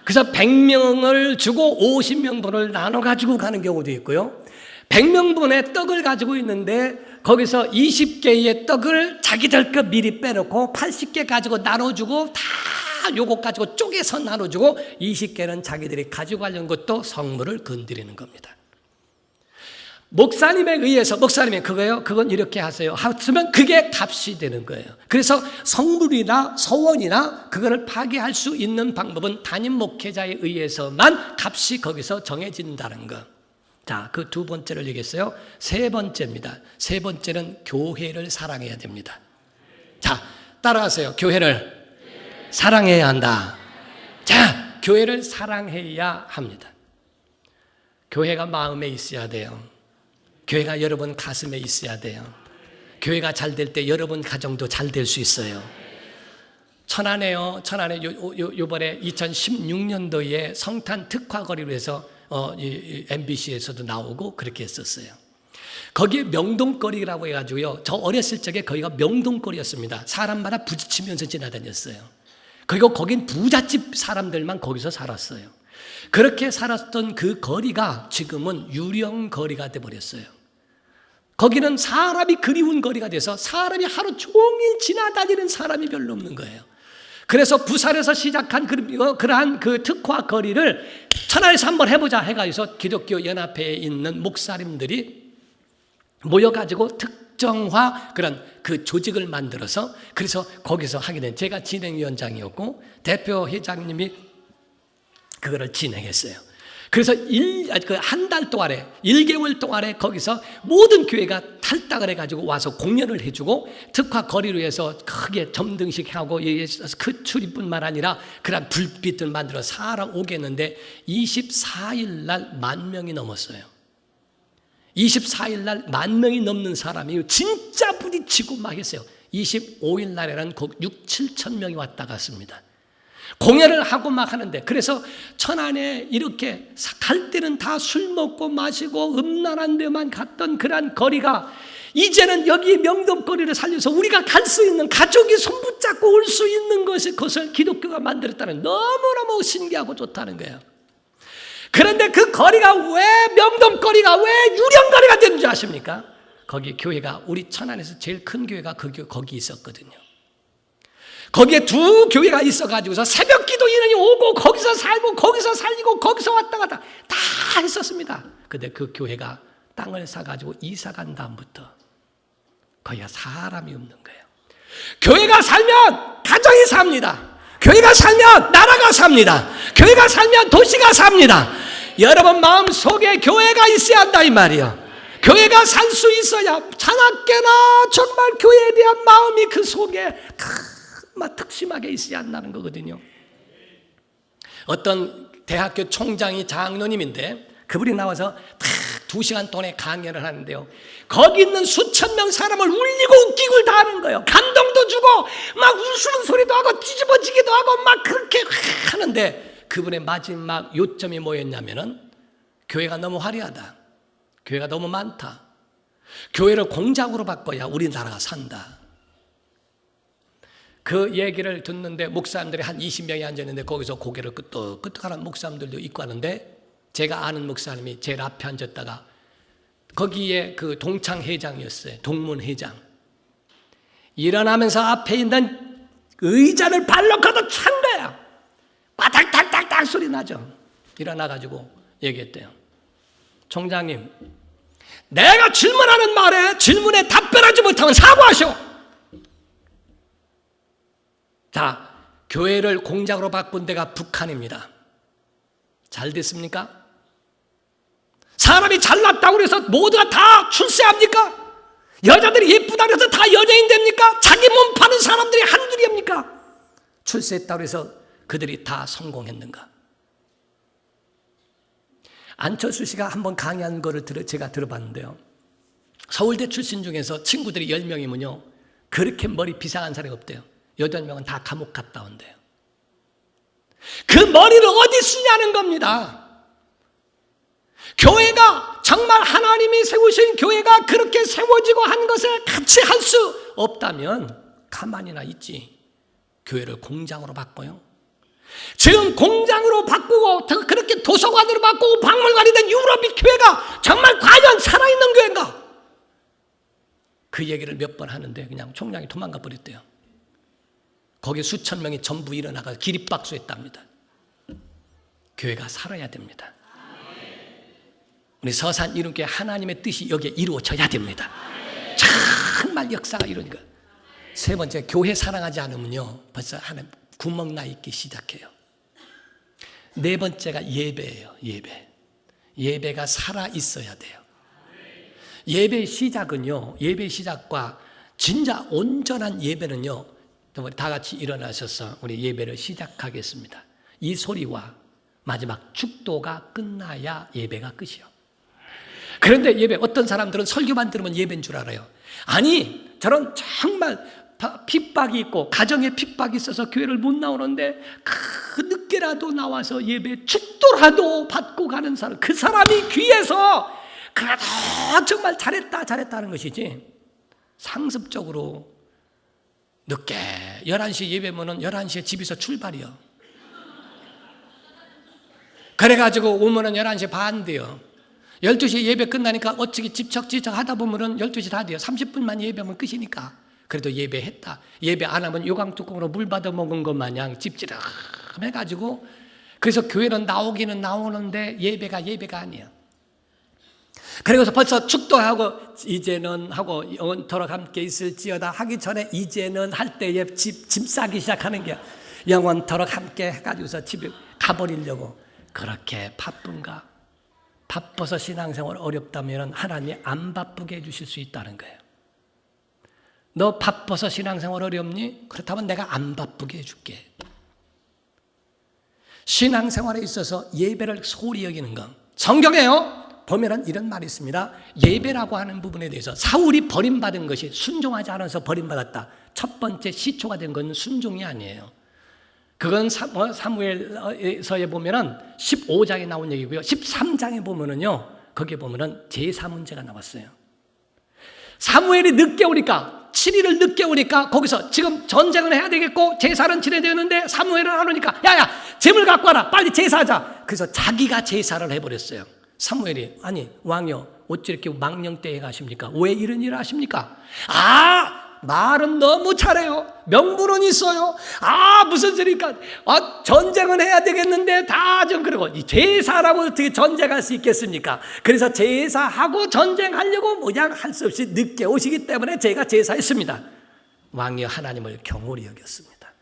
그래서 100명을 주고 50명분을 나눠 가지고 가는 경우도 있고요. 100명분의 떡을 가지고 있는데 거기서 20개의 떡을 자기들 거 미리 빼놓고 80개 가지고 나눠주고 다 요거 가지고 쪼개서 나눠주고 20개는 자기들이 가지고 가려는 것도 성물을 건드리는 겁니다. 목사님에 의해서 목사님이 그건 이렇게 하세요 하면 그게 값이 되는 거예요. 그래서 성물이나 서원이나 그거를 파괴할 수 있는 방법은 담임 목회자에 의해서만 값이 거기서 정해진다는 거. 자, 그 두 번째를 얘기했어요. 세 번째입니다. 세 번째는 교회를 사랑해야 됩니다. 자, 따라하세요. 교회를 사랑해야 한다. 자, 교회를 사랑해야 합니다. 교회가 마음에 있어야 돼요. 교회가 여러분 가슴에 있어야 돼요. 교회가 잘 될 때 여러분 가정도 잘 될 수 있어요. 천안에 요번에 2016년도에 성탄 특화거리로 해서 MBC에서도 나오고 그렇게 했었어요. 거기에 명동거리라고 해가지고요. 저 어렸을 적에 거기가 명동거리였습니다. 사람마다 부딪히면서 지나다녔어요. 그리고 거긴 부잣집 사람들만 거기서 살았어요. 그렇게 살았던 그 거리가 지금은 유령거리가 돼버렸어요. 거기는 사람이 그리운 거리가 돼서 사람이 하루 종일 지나다니는 사람이 별로 없는 거예요. 그래서 부산에서 시작한 그러한 그 특화 거리를 천안에서 한번 해보자 해가지고 기독교 연합회에 있는 목사님들이 모여가지고 특정화 그런 그 조직을 만들어서 그래서 거기서 하게 된 제가 진행위원장이었고 대표 회장님이 그거를 진행했어요. 그래서 한 달 동안에 1개월 동안에 거기서 모든 교회가 탈당을 해가지고 와서 공연을 해주고 특화 거리로 해서 크게 점등식하고 그 출입뿐만 아니라 그런 불빛을 만들어 사람 오게 했는데 24일 날 10,000명이 넘었어요. 24일 날 10,000명이 넘는 사람이 진짜 부딪히고 막 했어요. 25일 날에는 6,000~7,000 명이 왔다 갔습니다. 공연을 하고 막 하는데 그래서 천안에 이렇게 갈 때는 다 술 먹고 마시고 음란한 데만 갔던 그런 거리가 이제는 여기 명동거리를 살려서 우리가 갈 수 있는 가족이 손붙잡고 올 수 있는 것을 기독교가 만들었다는 너무너무 신기하고 좋다는 거예요. 그런데 그 거리가 왜 명동거리가 왜 유령거리가 되는 줄 아십니까? 거기 교회가 우리 천안에서 제일 큰 교회가 거기 있었거든요. 거기에 두 교회가 있어가지고서 새벽 기도 인원이 오고 거기서 살고 거기서 살리고 거기서 왔다 갔다 다 했었습니다. 근데 그 교회가 땅을 사가지고 이사 간 다음부터 거기가 사람이 없는 거예요. 교회가 살면 가정이 삽니다. 교회가 살면 나라가 삽니다. 교회가 살면 도시가 삽니다. 여러분 마음속에 교회가 있어야 한다 이 말이에요. 교회가 살 수 있어야 자나깨나 정말 교회에 대한 마음이 그 속에 막 특심하게 있어야 한다는 거거든요. 어떤 대학교 총장이 장로님인데 그분이 나와서 딱 2시간 동안에 강연을 하는데요, 거기 있는 수천 명 사람을 울리고 웃기고 다 하는 거예요. 감동도 주고 막 웃으는 소리도 하고 뒤집어지기도 하고 막 그렇게 하는데, 그분의 마지막 요점이 뭐였냐면은 교회가 너무 화려하다, 교회가 너무 많다, 교회를 공작으로 바꿔야 우리나라가 산다. 그 얘기를 듣는데 목사님들이 한 20명이 앉았는데 거기서 고개를 끄덕끄덕하는 목사님들도 있고 하는데, 제가 아는 목사님이 제일 앞에 앉았다가 거기에 그 동창회장이었어요. 동문회장. 일어나면서 앞에 있는 의자를 발로 걷어찬 거야. 바닥닥닥닥 소리 나죠. 일어나가지고 얘기했대요. 총장님, 내가 질문하는 말에 질문에 답변하지 못하면 사과하시오. 자, 교회를 공작으로 바꾼 데가 북한입니다. 잘 됐습니까? 사람이 잘났다고 해서 모두가 다 출세합니까? 여자들이 예쁘다고 해서 다 연예인 됩니까? 자기 몸 파는 사람들이 한둘이합니까? 출세했다고 해서 그들이 다 성공했는가? 안철수 씨가 한번 강의한 거를 제가 들어봤는데요, 서울대 출신 중에서 친구들이 10명이면요 그렇게 머리 비상한 사람이 없대요. 8명은 다 감옥 갔다 온대요. 그 머리를 어디 쓰냐는 겁니다. 교회가 정말 하나님이 세우신 교회가 그렇게 세워지고 한 것에 같이 할 수 없다면 가만히나 있지. 교회를 공장으로 바꿔요. 지금 공장으로 바꾸고 그렇게 도서관으로 바꾸고 박물관이 된 유럽이 교회가 정말 과연 살아있는 교회인가? 그 얘기를 몇 번 하는데 그냥 총장이 도망가 버렸대요. 거기 수천 명이 전부 일어나가 기립박수했답니다. 교회가 살아야 됩니다. 우리 서산 이름교회 하나님의 뜻이 여기에 이루어져야 됩니다. 정말 역사가 이루어지니까. 세 번째, 교회 사랑하지 않으면요 벌써 하나님 구멍 나 있기 시작해요. 네 번째가 예배예요. 예배가 살아 있어야 돼요. 예배의 시작은요, 예배의 시작과 진짜 온전한 예배는요, 다 같이 일어나셔서 우리 예배를 시작하겠습니다. 이 소리와 마지막 축도가 끝나야 예배가 끝이요. 그런데 예배, 어떤 사람들은 설교만 들으면 예배인 줄 알아요. 아니, 저는 정말 핍박이 있고 가정에 핍박이 있어서 교회를 못 나오는데 그 늦게라도 나와서 예배 축도라도 받고 가는 사람, 그 사람이 귀해서 그래도 정말 잘했다는 것이지, 상습적으로 늦게 11시에 예배면은 11시에 집에서 출발이요. 그래가지고 오면은 11시 반 돼요. 12시에 예배 끝나니까 어떻게 집척 하다 보면은 12시 다 돼요. 30분만 예배하면 끝이니까. 그래도 예배했다. 예배 안 하면 요강뚜껑으로 물 받아 먹은 것 마냥 찝찝해가지고, 그래서 교회는 나오기는 나오는데 예배가 아니에요. 그리고서 벌써 축도하고 이제는 하고 영원토록 함께 있을지어다 하기 전에 이제는 할 때에 짐 싸기 시작하는 게 영원토록 함께 해가지고서 집에 가버리려고. 그렇게 바쁜가? 바빠서 신앙생활 어렵다면 하나님이 안 바쁘게 해주실 수 있다는 거예요. 너 바빠서 신앙생활 어렵니? 그렇다면 내가 안 바쁘게 해줄게. 신앙생활에 있어서 예배를 소홀히 여기는 것, 성경에요 보면은 이런 말이 있습니다. 예배라고 하는 부분에 대해서 사울이 버림받은 것이 순종하지 않아서 버림받았다. 첫 번째 시초가 된 건 순종이 아니에요. 그건 사무엘서에 보면은 15장에 나온 얘기고요. 13장에 보면은요, 거기에 보면은 제사 문제가 나왔어요. 사무엘이 늦게 오니까, 7일을 늦게 오니까 거기서 지금 전쟁을 해야 되겠고 제사는 지내야 되는데 사무엘은 안 오니까 야야 제물 갖고 와라, 빨리 제사하자. 그래서 자기가 제사를 해버렸어요. 사무엘이, 아니 왕이여 어찌 이렇게 망령되게 가십니까? 왜 이런 일을 하십니까? 말은 너무 잘해요. 명분은 있어요. 무슨 소리니까 전쟁은 해야 되겠는데 다 좀 그러고, 제사라고 어떻게 전쟁할 수 있겠습니까? 그래서 제사하고 전쟁하려고 모양 할 수 없이 늦게 오시기 때문에 제가 제사했습니다. 왕이 하나님을 경홀히 여겼습니다.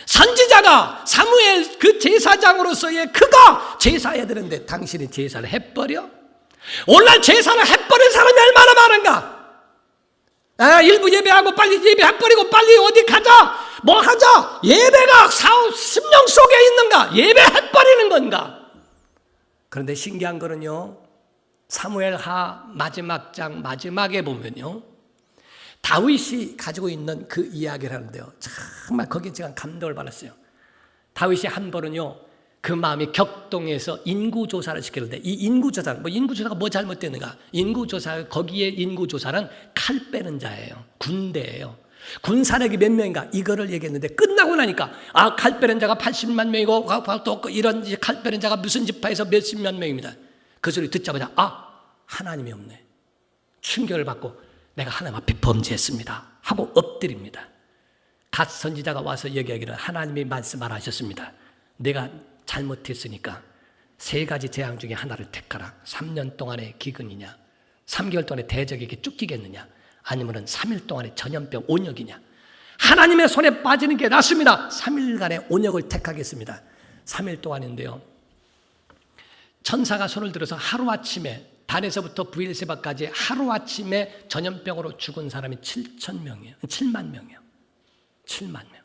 선지자가 사무엘 그 제사장으로서의 그가 제사해야 되는데 당신이 제사를 해버려? 오늘날 제사를 해버린 사람이 얼마나 많은가? 일부 예배하고 빨리 예배해버리고 빨리 어디 가자, 뭐 하자. 예배가 10명 속에 있는가? 예배해버리는 건가? 그런데 신기한 거는요, 사무엘하 마지막 장 마지막에 보면요, 다윗이 가지고 있는 그 이야기를 하는데요, 정말 거기에 제가 감동을 받았어요. 다윗이 한 번은요, 그 마음이 격동해서 인구조사를 시켰는데, 이 인구조사는, 인구조사가 뭐 잘못됐는가? 거기에 인구조사는 칼 빼는 자예요. 군대예요. 군사력이 몇 명인가? 이거를 얘기했는데, 끝나고 나니까, 칼 빼는 자가 80만 명이고, 또 이런 칼 빼는 자가 무슨 지파에서 몇십만 명입니다. 그 소리 듣자마자, 하나님이 없네. 충격을 받고, 내가 하나님 앞에 범죄했습니다 하고 엎드립니다. 갓 선지자가 와서 얘기하기를, 하나님이 말씀하셨습니다. 내가 잘못했으니까 3가지 재앙 중에 하나를 택하라. 3년 동안의 기근이냐, 3개월 동안의 대적에게 쫓기겠느냐, 아니면 3일 동안의 전염병 온역이냐. 하나님의 손에 빠지는 게 낫습니다. 3일간의 온역을 택하겠습니다. 3일 동안인데요, 천사가 손을 들어서 하루아침에 단에서부터 브엘세바까지 하루아침에 전염병으로 죽은 사람이 7,000명이에요. 7만 명이에요. 7만 명.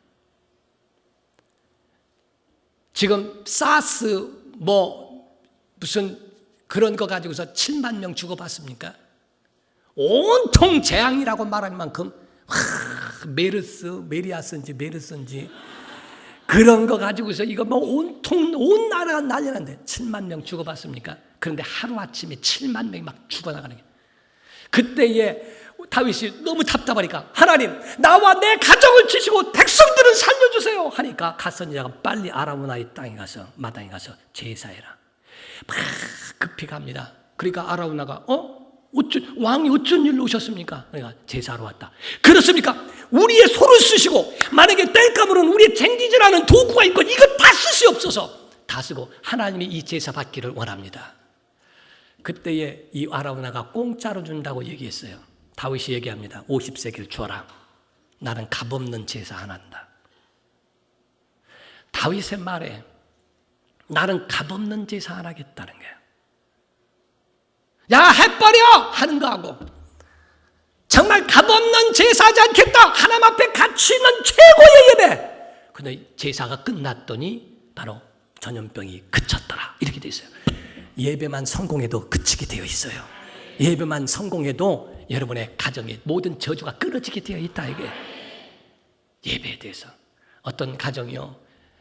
지금 사스 무슨 그런 거 가지고서 7만 명 죽어봤습니까? 온통 재앙이라고 말할 만큼 메르스인지 그런 거 가지고서 이거 온통 온 나라가 난리 났는데 7만 명 죽어봤습니까? 그런데 하루아침에 7만 명이 막 죽어나가는 거예요. 그때에 다윗이 너무 답답하니까, 하나님, 나와 내 가정을 치시고 백성들을 살려주세요 하니까 갓선지자가 빨리 아라우나의 마당에 가서 제사해라. 막 급히 갑니다. 그러니까 아라우나가 왕이 어쩐 일로 오셨습니까? 그러니까 제사하러 왔다. 그렇습니까? 우리의 소를 쓰시고, 만약에 뗄감으로는 우리의 쟁기질하는 도구가 있고 이거 다 쓰시옵소서. 다 쓰고 하나님이 이 제사 받기를 원합니다. 그때에 이 아라우나가 공짜로 준다고 얘기했어요. 다윗이 얘기합니다. 50세겔 줘라. 나는 값없는 제사 안 한다. 다윗의 말에 나는 값없는 제사 안 하겠다는 거예요. 야, 해버려! 하는 거하고, 정말 값없는 제사하지 않겠다! 하나님 앞에 가치 있는 최고의 예배! 근데 제사가 끝났더니 바로 전염병이 그쳤더라. 이렇게 되어 있어요. 예배만 성공해도 그치게 되어 있어요. 예배만 성공해도 여러분의 가정에 모든 저주가 끊어지게 되어 있다. 이게 예배에 대해서. 어떤 가정이요,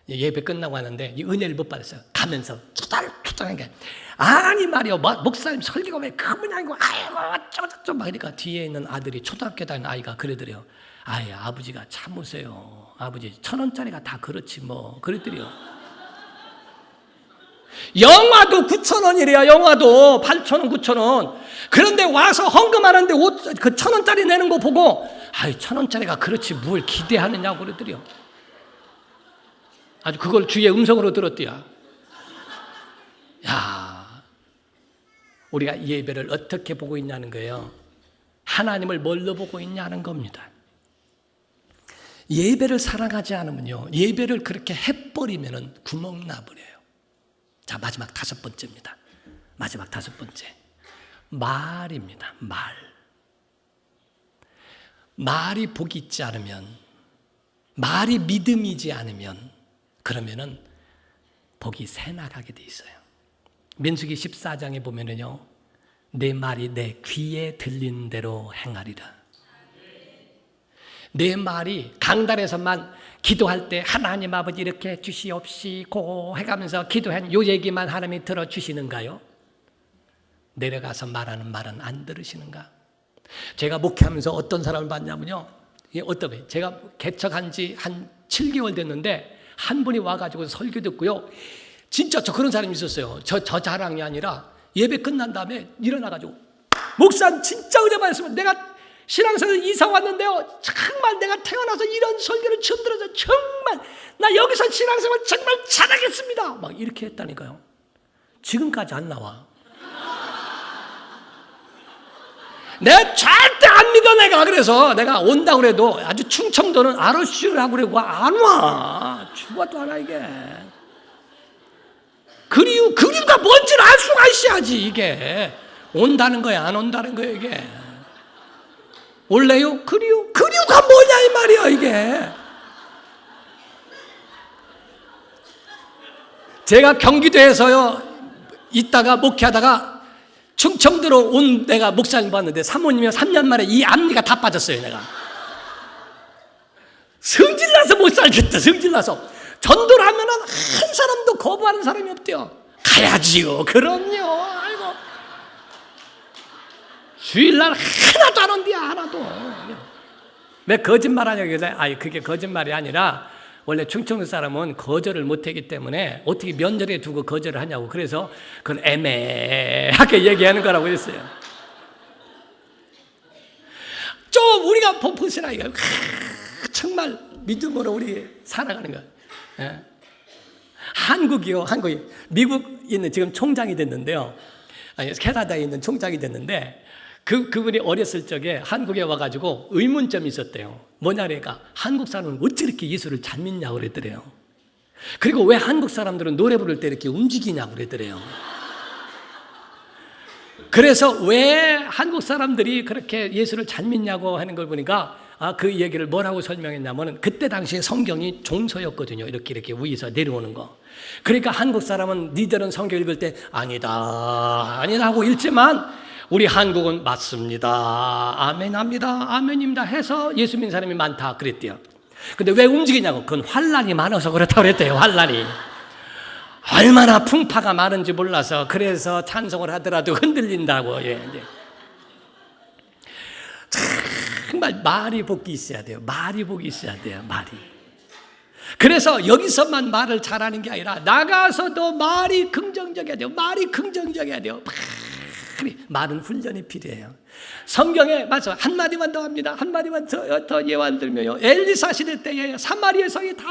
예배 끝나고 하는데 이 은혜를 못 받았어요. 가면서 투덜투덜한 게, 아니 말이요, 목사님 설교가 왜 그 모양이고, 아이고 어쩌고저쩌고 막 그러니까 뒤에 있는 아들이, 초등학교 다니는 아이가 그러더래요. 아버지가 참으세요. 아버지 1,000원짜리가 다 그렇지 뭐 그랬더래요. 영화도 9,000원이래요. 영화도 8,000원, 9,000원. 그런데 와서 헌금하는데 그 1,000원짜리 내는 거 보고, 1,000원짜리가 그렇지 뭘 기대하느냐고 그러더래요. 아주 그걸 주의 음성으로 들었대요. 야, 우리가 예배를 어떻게 보고 있냐는 거예요. 하나님을 뭘로 보고 있냐는 겁니다. 예배를 사랑하지 않으면요, 예배를 그렇게 해버리면 구멍 나버려요. 자, 마지막 5번째입니다. 마지막 5번째. 말입니다. 말이 복이 있지 않으면, 말이 믿음이지 않으면, 그러면은 복이 새 나가게 돼 있어요. 민수기 14장에 보면은요, 내 말이 내 귀에 들리는 대로 행하리라. 내 말이 강단에서만 기도할 때 하나님 아버지 이렇게 주시옵시고 해가면서 기도한 요 얘기만 하나님이 들어주시는가요? 내려가서 말하는 말은 안 들으시는가? 제가 목회하면서 어떤 사람을 봤냐면요, 어떤, 제가 개척한 지 한 7개월 됐는데 한 분이 와가지고 설교 듣고요, 진짜 저 그런 사람이 있었어요. 저 자랑이 아니라 예배 끝난 다음에 일어나가지고, 목사님 진짜 은혜 받았으면, 내가 신앙생활 이사 왔는데요, 정말 내가 태어나서 이런 설교를 처음 들어서 정말 나 여기서 신앙생활 정말 잘하겠습니다 막 이렇게 했다니까요. 지금까지 안 나와. 내가 절대 안 믿어. 내가 그래서 내가 온다고 그래도, 아주 충청도는 아로슈라고 그러고 안 와. 죽어도 안 와. 이게 그리우가 뭔지를 알 수가 있어야지. 이게 온다는 거야, 안 온다는 거야 이게? 올래요? 그리요? 그리요가 뭐냐 이 말이야 이게. 제가 경기도에서요 있다가 목회하다가 충청도로 온 내가 목사님 봤는데 사모님이 3년 만에 이 앞니가 다 빠졌어요. 내가 성질나서 못 살겠다. 성질나서 전도를 하면은 한 사람도 거부하는 사람이 없대요. 가야지요. 그럼요. 아이고 주일날 하나도 안 온대요. 하나도. 왜 거짓말하냐고 그래. 아니 그게 거짓말이 아니라 원래 충청도 사람은 거절을 못하기 때문에 어떻게 면전에 두고 거절을 하냐고. 그래서 그건 애매하게 얘기하는 거라고 그랬어요. 좀 우리가 보시라 이거. 정말 믿음으로 우리 살아가는 거예요. 예. 한국이요, 한국이 미국 있는 지금 총장이 됐는데요. 아니 캐나다에 있는 총장이 됐는데 그분이 어렸을 적에 한국에 와가지고 의문점이 있었대요. 뭐냐니까 한국 사람은 어찌 이렇게 예수를 잘 믿냐고 그랬더래요. 그리고 왜 한국 사람들은 노래 부를 때 이렇게 움직이냐고 그랬더래요. 그래서 왜 한국 사람들이 그렇게 예수를 잘 믿냐고 하는 걸 보니까 그 얘기를 뭐라고 설명했냐면은 그때 당시에 성경이 종서였거든요. 이렇게 위에서 내려오는 거. 그러니까 한국 사람은 니들은 성경 읽을 때 아니다 하고 읽지만 우리 한국은 맞습니다. 아멘합니다. 아멘입니다. 해서 예수 믿는 사람이 많다 그랬대요. 근데 왜 움직이냐고. 그건 환란이 많아서 그렇다고 그랬대요. 환란이. 얼마나 풍파가 많은지 몰라서 그래서 찬송을 하더라도 흔들린다고. 예, 이제. 정말 말이 복이 있어야 돼요. 말이 복이 있어야 돼요. 말이. 그래서 여기서만 말을 잘하는 게 아니라 나가서도 말이 긍정적이어야 돼요. 말이 긍정적이어야 돼요. 말은 훈련이 필요해요. 성경에 맞아 한마디만 더 합니다. 한마디만 더 예언 들면요. 엘리사 시대 때에 사마리아 성이 다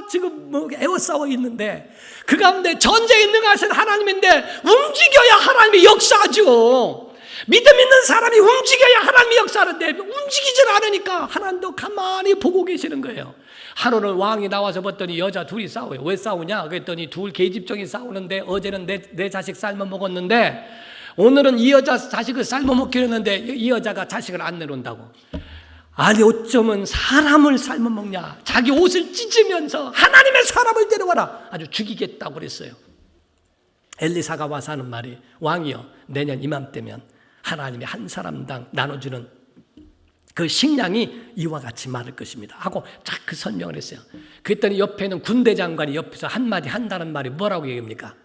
지금 에워싸워 있는데 그 가운데 전쟁에 능하신 하나님인데 움직여야 하나님이 역사하죠. 믿음 있는 사람이 움직여야 하나님이 역사하는데 움직이질 않으니까 하나님도 가만히 보고 계시는 거예요. 하루는 왕이 나와서 봤더니 여자 둘이 싸워요. 왜 싸우냐? 그랬더니 둘 계집종이 싸우는데 어제는 내 자식 삶아 먹었는데 오늘은 이 여자 자식을 삶아 먹기로 했는데 이 여자가 자식을 안 내놓는다고. 아니 어쩌면 사람을 삶아 먹냐. 자기 옷을 찢으면서 하나님의 사람을 데려와라. 아주 죽이겠다고 그랬어요. 엘리사가 와서 하는 말이 왕이여 내년 이맘때면 하나님이 한 사람당 나눠주는 그 식량이 이와 같이 많을 것입니다 하고 쫙 그 설명을 했어요. 그랬더니 옆에 있는 군대 장관이 옆에서 한마디 한다는 말이 뭐라고 얘기합니까?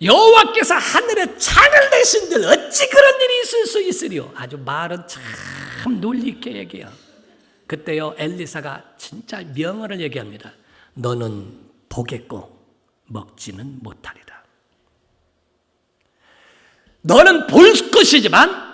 여호와께서 하늘에 창을 내신들 어찌 그런 일이 있을 수 있으리요. 아주 말은 참 논리 있게 얘기해요. 그때요 엘리사가 진짜 명언을 얘기합니다. 너는 보겠고 먹지는 못하리라. 너는 볼 것이지만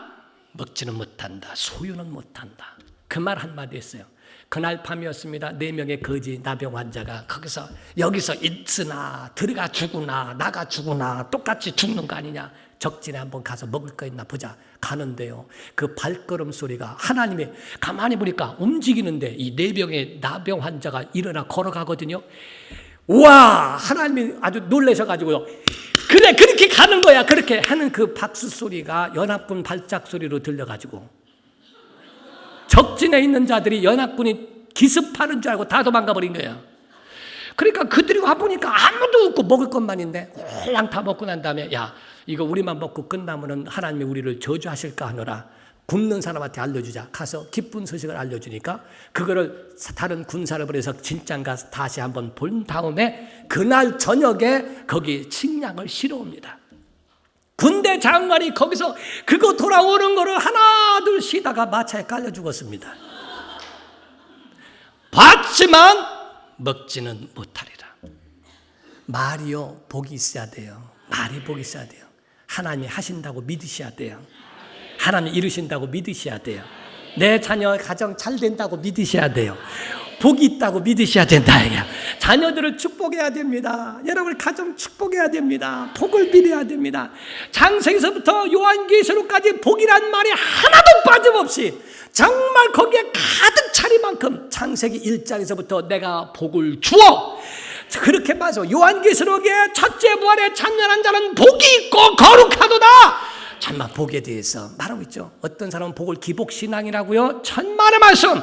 먹지는 못한다. 소유는 못한다. 그 말 한마디 했어요. 그날 밤이었습니다. 4명의 거지 나병 환자가 거기서 여기서 있으나 들어가 죽으나 나가 죽으나 똑같이 죽는 거 아니냐. 적진에 한번 가서 먹을 거 있나 보자. 가는데요. 그 발걸음 소리가 하나님의 가만히 보니까 움직이는데 이 4명의 나병 환자가 일어나 걸어가거든요. 우와 하나님이 아주 놀라셔가지고요. 그래 그렇게 가는 거야. 그렇게 하는 그 박수 소리가 연합군 발작 소리로 들려가지고 적진에 있는 자들이 연합군이 기습하는 줄 알고 다 도망가 버린 거예요. 그러니까 그들이 와보니까 아무도 없고 먹을 것만인데 홀랑 다 먹고 난 다음에 야 이거 우리만 먹고 끝나면은 하나님이 우리를 저주하실까 하노라. 굶는 사람한테 알려주자. 가서 기쁜 소식을 알려주니까 그거를 다른 군사를 보내서 진짠가 다시 한번 본 다음에 그날 저녁에 거기 식량을 실어 옵니다. 군대 장관이 거기서 그거 돌아오는 거를 하나 둘 쉬다가 마차에 깔려 죽었습니다. 봤지만 먹지는 못하리라. 말이요 복이 있어야 돼요. 말이 복이 있어야 돼요. 하나님이 하신다고 믿으셔야 돼요. 하나님 이루신다고 믿으셔야 돼요. 내 자녀 가정 잘 된다고 믿으셔야 돼요. 복이 있다고 믿으셔야 된다. 자녀들을 축복해야 됩니다. 여러분 가정 축복해야 됩니다. 복을 빌어야 됩니다. 창세기서부터 요한계시록까지 복이란 말이 하나도 빠짐없이 정말 거기에 가득 차릴 만큼 창세기 1장에서부터 내가 복을 주어 그렇게 봐서 요한계시록의 첫째 부활에 참여한 자는 복이 있고 거룩하도다. 정말 복에 대해서 말하고 있죠. 어떤 사람은 복을 기복신앙이라고요. 천만의 말씀.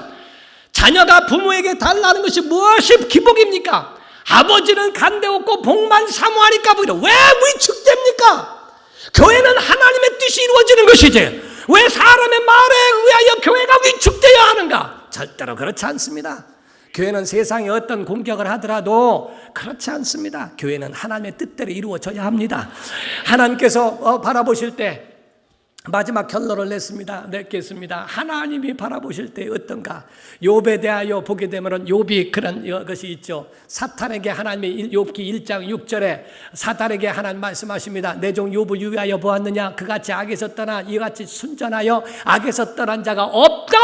자녀가 부모에게 달라는 것이 무엇이 기복입니까? 아버지는 간대 없고 복만 사모하니까 왜 위축됩니까? 교회는 하나님의 뜻이 이루어지는 것이지 왜 사람의 말에 의하여 교회가 위축되어야 하는가? 절대로 그렇지 않습니다. 교회는 세상에 어떤 공격을 하더라도 그렇지 않습니다. 교회는 하나님의 뜻대로 이루어져야 합니다. 하나님께서 바라보실 때 마지막 결론을 냈겠습니다. 하나님이 바라보실 때 어떤가? 욥에 대하여 보게 되면 욥이 그런 것이 있죠. 사탄에게 하나님의 욥기 1장 6절에 사탄에게 하나님 말씀하십니다. 내 종 욥을 위하여 보았느냐? 그같이 악에서 떠나 이같이 순전하여 악에서 떠난 자가 없다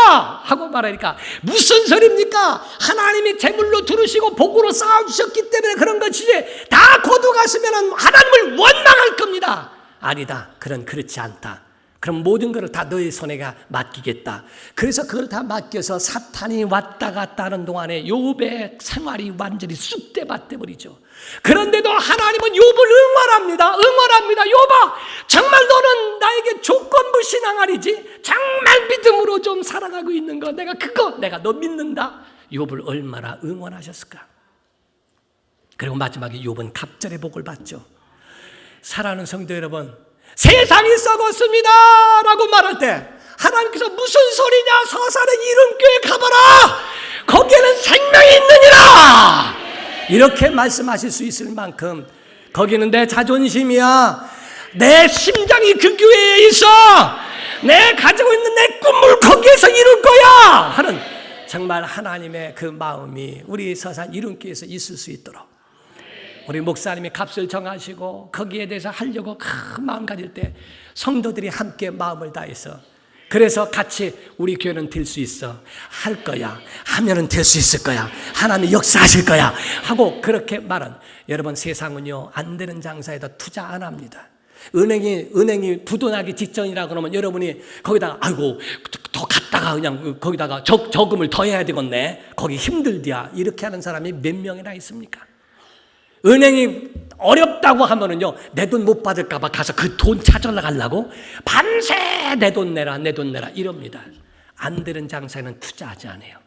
하고 말하니까 무슨 소리입니까? 하나님이 제물로 두르시고 복으로 쌓아주셨기 때문에 그런 것이지 다 거두갔으면 하나님을 원망할 겁니다. 아니다. 그렇지 않다. 그럼 모든 것을 다 너의 손에 맡기겠다. 그래서 그걸 다 맡겨서 사탄이 왔다 갔다 하는 동안에 욥의 생활이 완전히 쑥대밭돼 버리죠. 그런데도 하나님은 욥을 응원합니다. 욥아, 정말 너는 나에게 조건부 신앙 아니지? 정말 믿음으로 좀 살아가고 있는 거 내가 너 믿는다. 욥을 얼마나 응원하셨을까? 그리고 마지막에 욥은 갑절의 복을 받죠. 사랑하는 성도 여러분, 세상이 썩었습니다 라고 말할 때 하나님께서 무슨 소리냐? 서산의 이름교회 가봐라. 거기에는 생명이 있느니라. 이렇게 말씀하실 수 있을 만큼 거기는 내 자존심이야. 내 심장이 그 교회에 있어. 내 가지고 있는 내 꿈을 거기에서 이룰 거야 하는 정말 하나님의 그 마음이 우리 서산 이름교회에서 있을 수 있도록 우리 목사님이 값을 정하시고 거기에 대해서 하려고 큰 마음 가질 때 성도들이 함께 마음을 다해서 그래서 같이 우리 교회는 될 수 있어. 할 거야. 하면은 될 수 있을 거야. 하나님이 역사하실 거야. 하고 그렇게 말은 여러분 세상은요 안 되는 장사에다 투자 안 합니다. 은행이 부도나기 직전이라 그러면 여러분이 거기다가 아이고 더 갔다가 그냥 거기다가 저금을 더 해야 되겠네. 거기 힘들디야. 이렇게 하는 사람이 몇 명이나 있습니까? 은행이 어렵다고 하면은요, 내 돈 못 받을까봐 가서 그 돈 찾으러 가려고 밤새 내 돈 내라 이럽니다. 안 되는 장사에는 투자하지 않아요.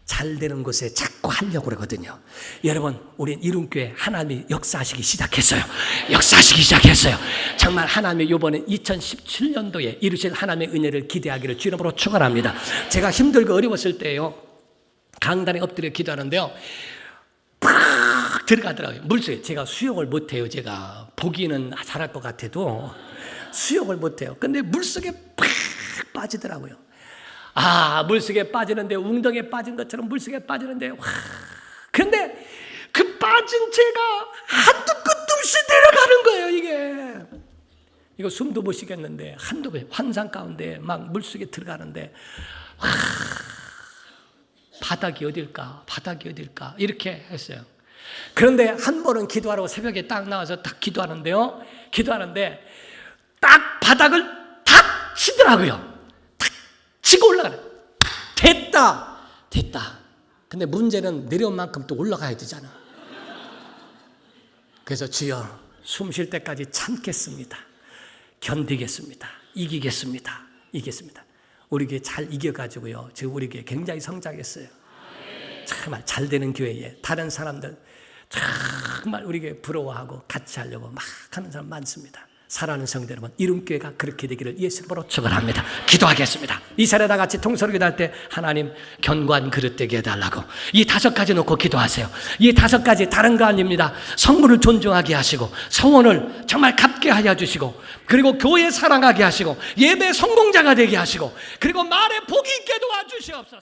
잘 되는 곳에 자꾸 하려고 그러거든요. 여러분, 우리 이름교회 하나님이 역사하시기 시작했어요. 정말 하나님이 이번에 2017년도에 이루실 하나님의 은혜를 기대하기를 주 이름으로 축원합니다. 제가 힘들고 어려웠을 때요, 강단에 엎드려 기도하는데요, 팍 들어가더라고요. 물속에. 제가 수영을 못해요. 제가 보기는 잘할 것 같아도 수영을 못해요. 근데 물속에 팍 빠지더라고요. 물속에 빠지는데 웅덩이에 빠진 것처럼 물속에 빠지는데 그런데 그 빠진 채가 한도 끝도 없이 내려가는 거예요. 이거 숨도 못 쉬겠는데 한도 환상 가운데 막 물속에 들어가는데 바닥이 어딜까 이렇게 했어요. 그런데 한 번은 기도하라고 새벽에 딱 나와서 딱 기도하는데 딱 바닥을 탁 치더라고요. 탁 치고 올라가네. 됐다. 근데 문제는 내려온 만큼 또 올라가야 되잖아. 그래서 주여 숨 쉴 때까지 참겠습니다. 견디겠습니다. 이기겠습니다. 우리 교회 잘 이겨가지고요. 지금 우리 교회 굉장히 성장했어요. 정말 잘 되는 교회에 다른 사람들 정말 우리 교회 부러워하고 같이 하려고 막 하는 사람 많습니다. 사랑하는 성도 여러분, 이름교회가 그렇게 되기를 예수님으로 축원합니다. 기도하겠습니다. 이 사례 다 같이 통성으로 기도할 때 하나님 견고한 그릇 되게 해달라고 이 5가지 놓고 기도하세요. 이 5가지 다른 거 아닙니다. 성물을 존중하게 하시고 소원을 정말 갚게 하여 주시고 그리고 교회 사랑하게 하시고 예배 성공자가 되게 하시고 그리고 말에 복이 있게 도와주시옵소서.